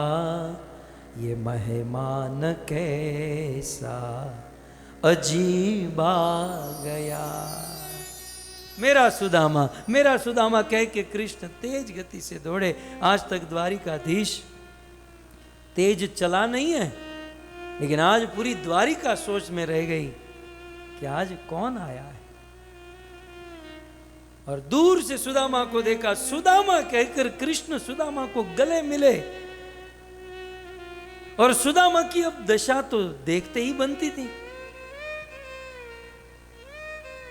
ये मेहमान कैसा अजीबा गया। मेरा सुदामा, मेरा सुदामा कह के कृष्ण तेज गति से दौड़े। आज तक द्वारिकाधीश तेज चला नहीं है, लेकिन आज पूरी द्वारिका सोच में रह गई कि आज कौन आया है। और दूर से सुदामा को देखा, सुदामा कहकर कृष्ण सुदामा को गले मिले। और सुदामा की अब दशा तो देखते ही बनती थी।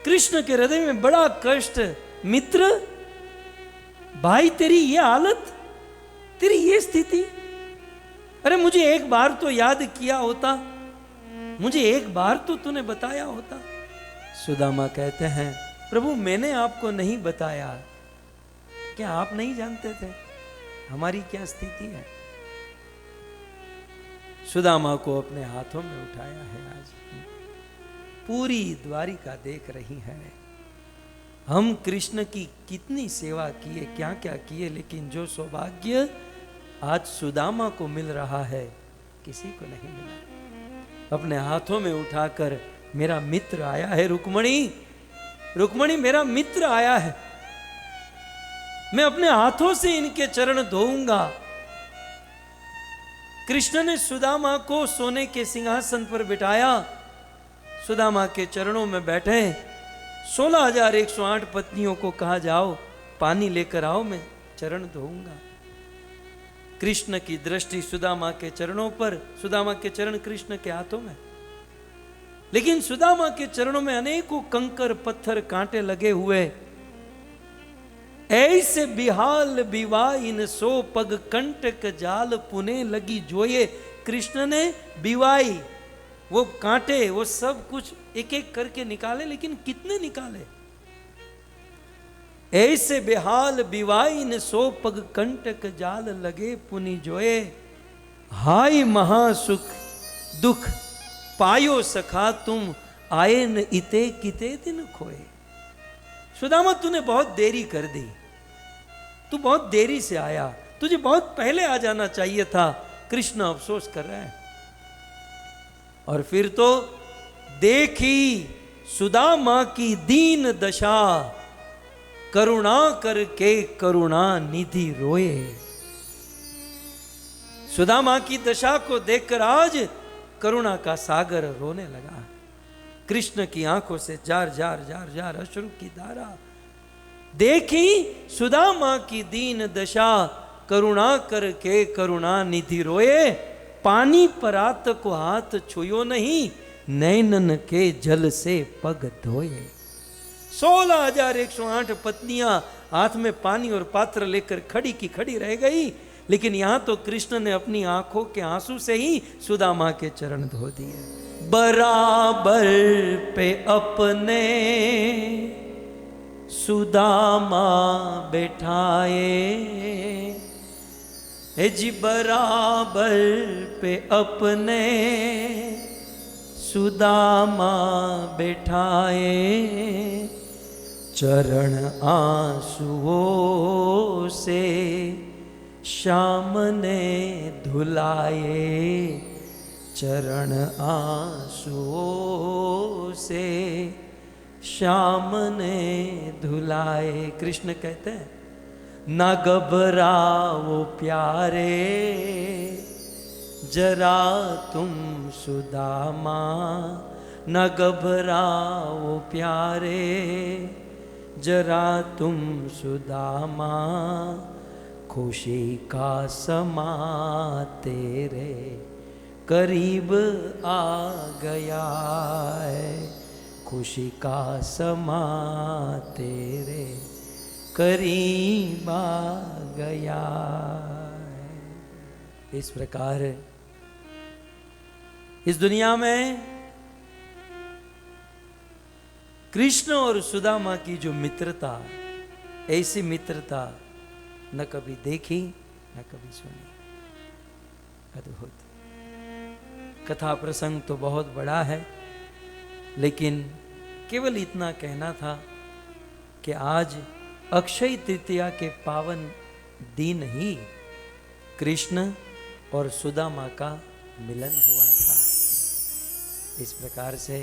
कृष्ण के हृदय में बड़ा कष्ट। मित्र, भाई तेरी ये हालत, तेरी ये स्थिति, अरे मुझे एक बार तो याद किया होता, मुझे एक बार तो तूने बताया होता। सुदामा कहते हैं प्रभु मैंने आपको नहीं बताया, क्या आप नहीं जानते थे हमारी क्या स्थिति है? सुदामा को अपने हाथों में उठाया है। आज पूरी द्वारिका देख रही है हम कृष्ण की कितनी सेवा किए, क्या क्या किए, लेकिन जो सौभाग्य आज सुदामा को मिल रहा है किसी को नहीं मिला। अपने हाथों में उठाकर मेरा मित्र आया है, रुक्मणी, रुक्मणी मेरा मित्र आया है, मैं अपने हाथों से इनके चरण धोऊंगा। कृष्ण ने सुदामा को सोने के सिंहासन पर बिठाया, सुदामा के चरणों में बैठे। 16,108 पत्नियों को कहा जाओ पानी लेकर आओ, मैं चरण धोऊंगा। कृष्ण की दृष्टि सुदामा के चरणों पर, सुदामा के चरण कृष्ण के हाथों में, लेकिन सुदामा के चरणों में अनेकों कंकर पत्थर कांटे लगे हुए। ऐसे बिहाल बिवाइन सो पग कंटक जाल पुने लगी जोये। कृष्ण ने बिवाई, वो कांटे, वो सब कुछ एक एक करके निकाले, लेकिन कितने निकाले? ऐसे बेहाल बिवाइन सो पग कंटक जाल लगे पुनि जोए। हाय महासुख दुख पायो सखा तुम आए न इते किते दिन खोए। सुदामा तूने बहुत देरी कर दी, तू बहुत देरी से आया, तुझे बहुत पहले आ जाना चाहिए था। कृष्ण अफसोस कर रहे हैं। और फिर तो देखी सुदामा की दीन दशा, करुणा करके करुणा निधि रोए। सुदामा की दशा को देखकर आज करुणा का सागर रोने लगा। कृष्ण की आंखों से जार जार जार जार अश्रु की धारा। देखी सुदामा की दीन दशा, करुणा करके करुणा निधि रोए। पानी परात को हाथ छुयो नहीं, नैनन के जल से पग धोए। 16,108 पत्नियां हाथ में पानी और पात्र लेकर खड़ी की खड़ी रह गई, लेकिन यहां तो कृष्ण ने अपनी आंखों के आंसू से ही सुदामा के चरण धो दिए। बराबर पे अपने सुदामा बैठाए, हे जी बराबर पे अपने सुदामा बैठाए। चरण आंसुओं से श्याम ने धुलाए। चरण आंसुओं से श्याम ने धुलाए। कृष्ण कहते हैं ना घबराओ प्यारे, जरा तुम सुदामा। न घबराओ प्यारे, जरा तुम सुदामा। खुशी का समा तेरे करीब आ गया है। खुशी का समा तेरे करीब आ गया है। इस प्रकार इस दुनिया में कृष्ण और सुदामा की जो मित्रता, ऐसी मित्रता न कभी देखी न कभी सुनी। अद्भुत कथा प्रसंग तो बहुत बड़ा है, लेकिन केवल इतना कहना था कि आज अक्षय तृतीया के पावन दिन ही कृष्ण और सुदामा का मिलन हुआ था। इस प्रकार से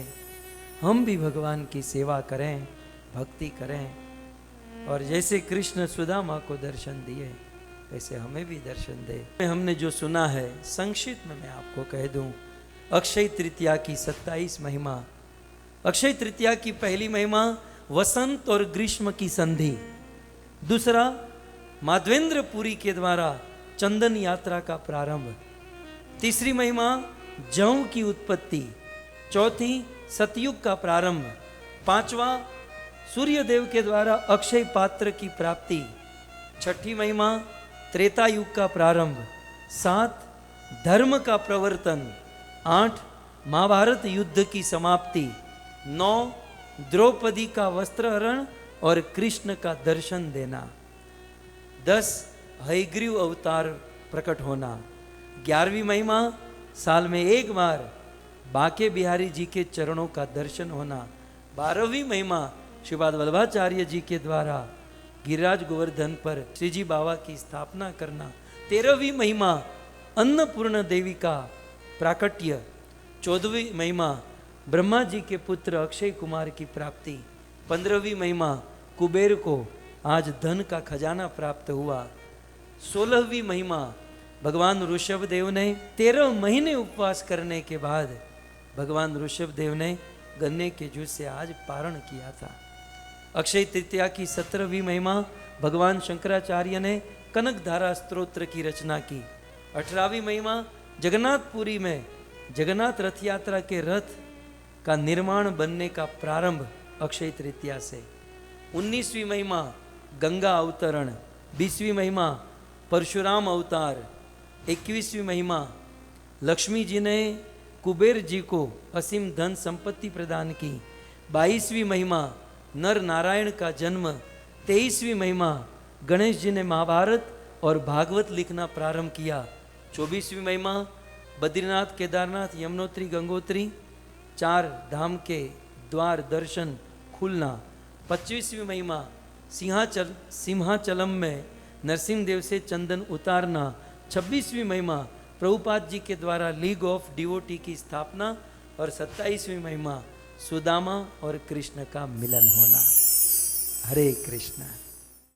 हम भी भगवान की सेवा करें, भक्ति करें, और जैसे कृष्ण सुदामा को दर्शन दिए वैसे हमें भी दर्शन दे। हमने जो सुना है संक्षिप्त में मैं आपको कह दूं। अक्षय तृतीया की 27 महिमा। अक्षय तृतीया की पहली महिमा वसंत और ग्रीष्म की संधि। दूसरा माधवेंद्रपुरी के द्वारा चंदन यात्रा का प्रारंभ। तीसरी महिमा जौ की उत्पत्ति। चौथी सतयुग का प्रारंभ। पांचवा सूर्यदेव के द्वारा अक्षय पात्र की प्राप्ति। छठी महिमा त्रेता युग का प्रारंभ। 7 धर्म का प्रवर्तन। 8 महाभारत युद्ध की समाप्ति। 9 द्रौपदी का वस्त्रहरण और कृष्ण का दर्शन देना। 10 हयग्रीव अवतार प्रकट होना। 11वीं महिमा साल में एक बार बांके बिहारी जी के चरणों का दर्शन होना। 12वीं महिमा श्रीपाद वल्लभाचार्य जी के द्वारा गिरिराज गोवर्धन पर श्री जी बाबा की स्थापना करना। 13वीं महिमा अन्नपूर्ण देवी का प्राकट्य। 14वीं महिमा ब्रह्मा जी के पुत्र अक्षय कुमार की प्राप्ति। 15वीं महिमा कुबेर को आज धन का खजाना प्राप्त हुआ। 16वीं महिमा भगवान ऋषभ देव ने 13 महीने उपवास करने के बाद भगवान ऋषभ देव ने गन्ने के जूस से आज पारण किया था। अक्षय तृतीया की 17वीं महिमा भगवान शंकराचार्य ने कनक धारा स्तोत्र की रचना की। 18वीं महिमा जगन्नाथपुरी में जगन्नाथ रथ यात्रा के रथ का निर्माण बनने का प्रारंभ अक्षय तृतीया से। 19वीं महिमा गंगा अवतरण। 20वीं महिमा परशुराम अवतार। 21वीं महिमा लक्ष्मी जी ने कुबेर जी को असीम धन संपत्ति प्रदान की। 22वीं महिमा नर नारायण का जन्म। 23वीं महिमा गणेश जी ने महाभारत और भागवत लिखना प्रारंभ किया। 24वीं महिमा बद्रीनाथ केदारनाथ यमुनोत्री गंगोत्री 4 धाम के द्वार दर्शन खुलना। 25वीं महिमा सिंहाचलम में नरसिंह देव से चंदन उतारना। 26वीं महिमा प्रभुपाद जी के द्वारा लीग ऑफ डिवोटी की स्थापना। और 27वीं महिमा सुदामा और कृष्ण का मिलन होना। हरे कृष्णा।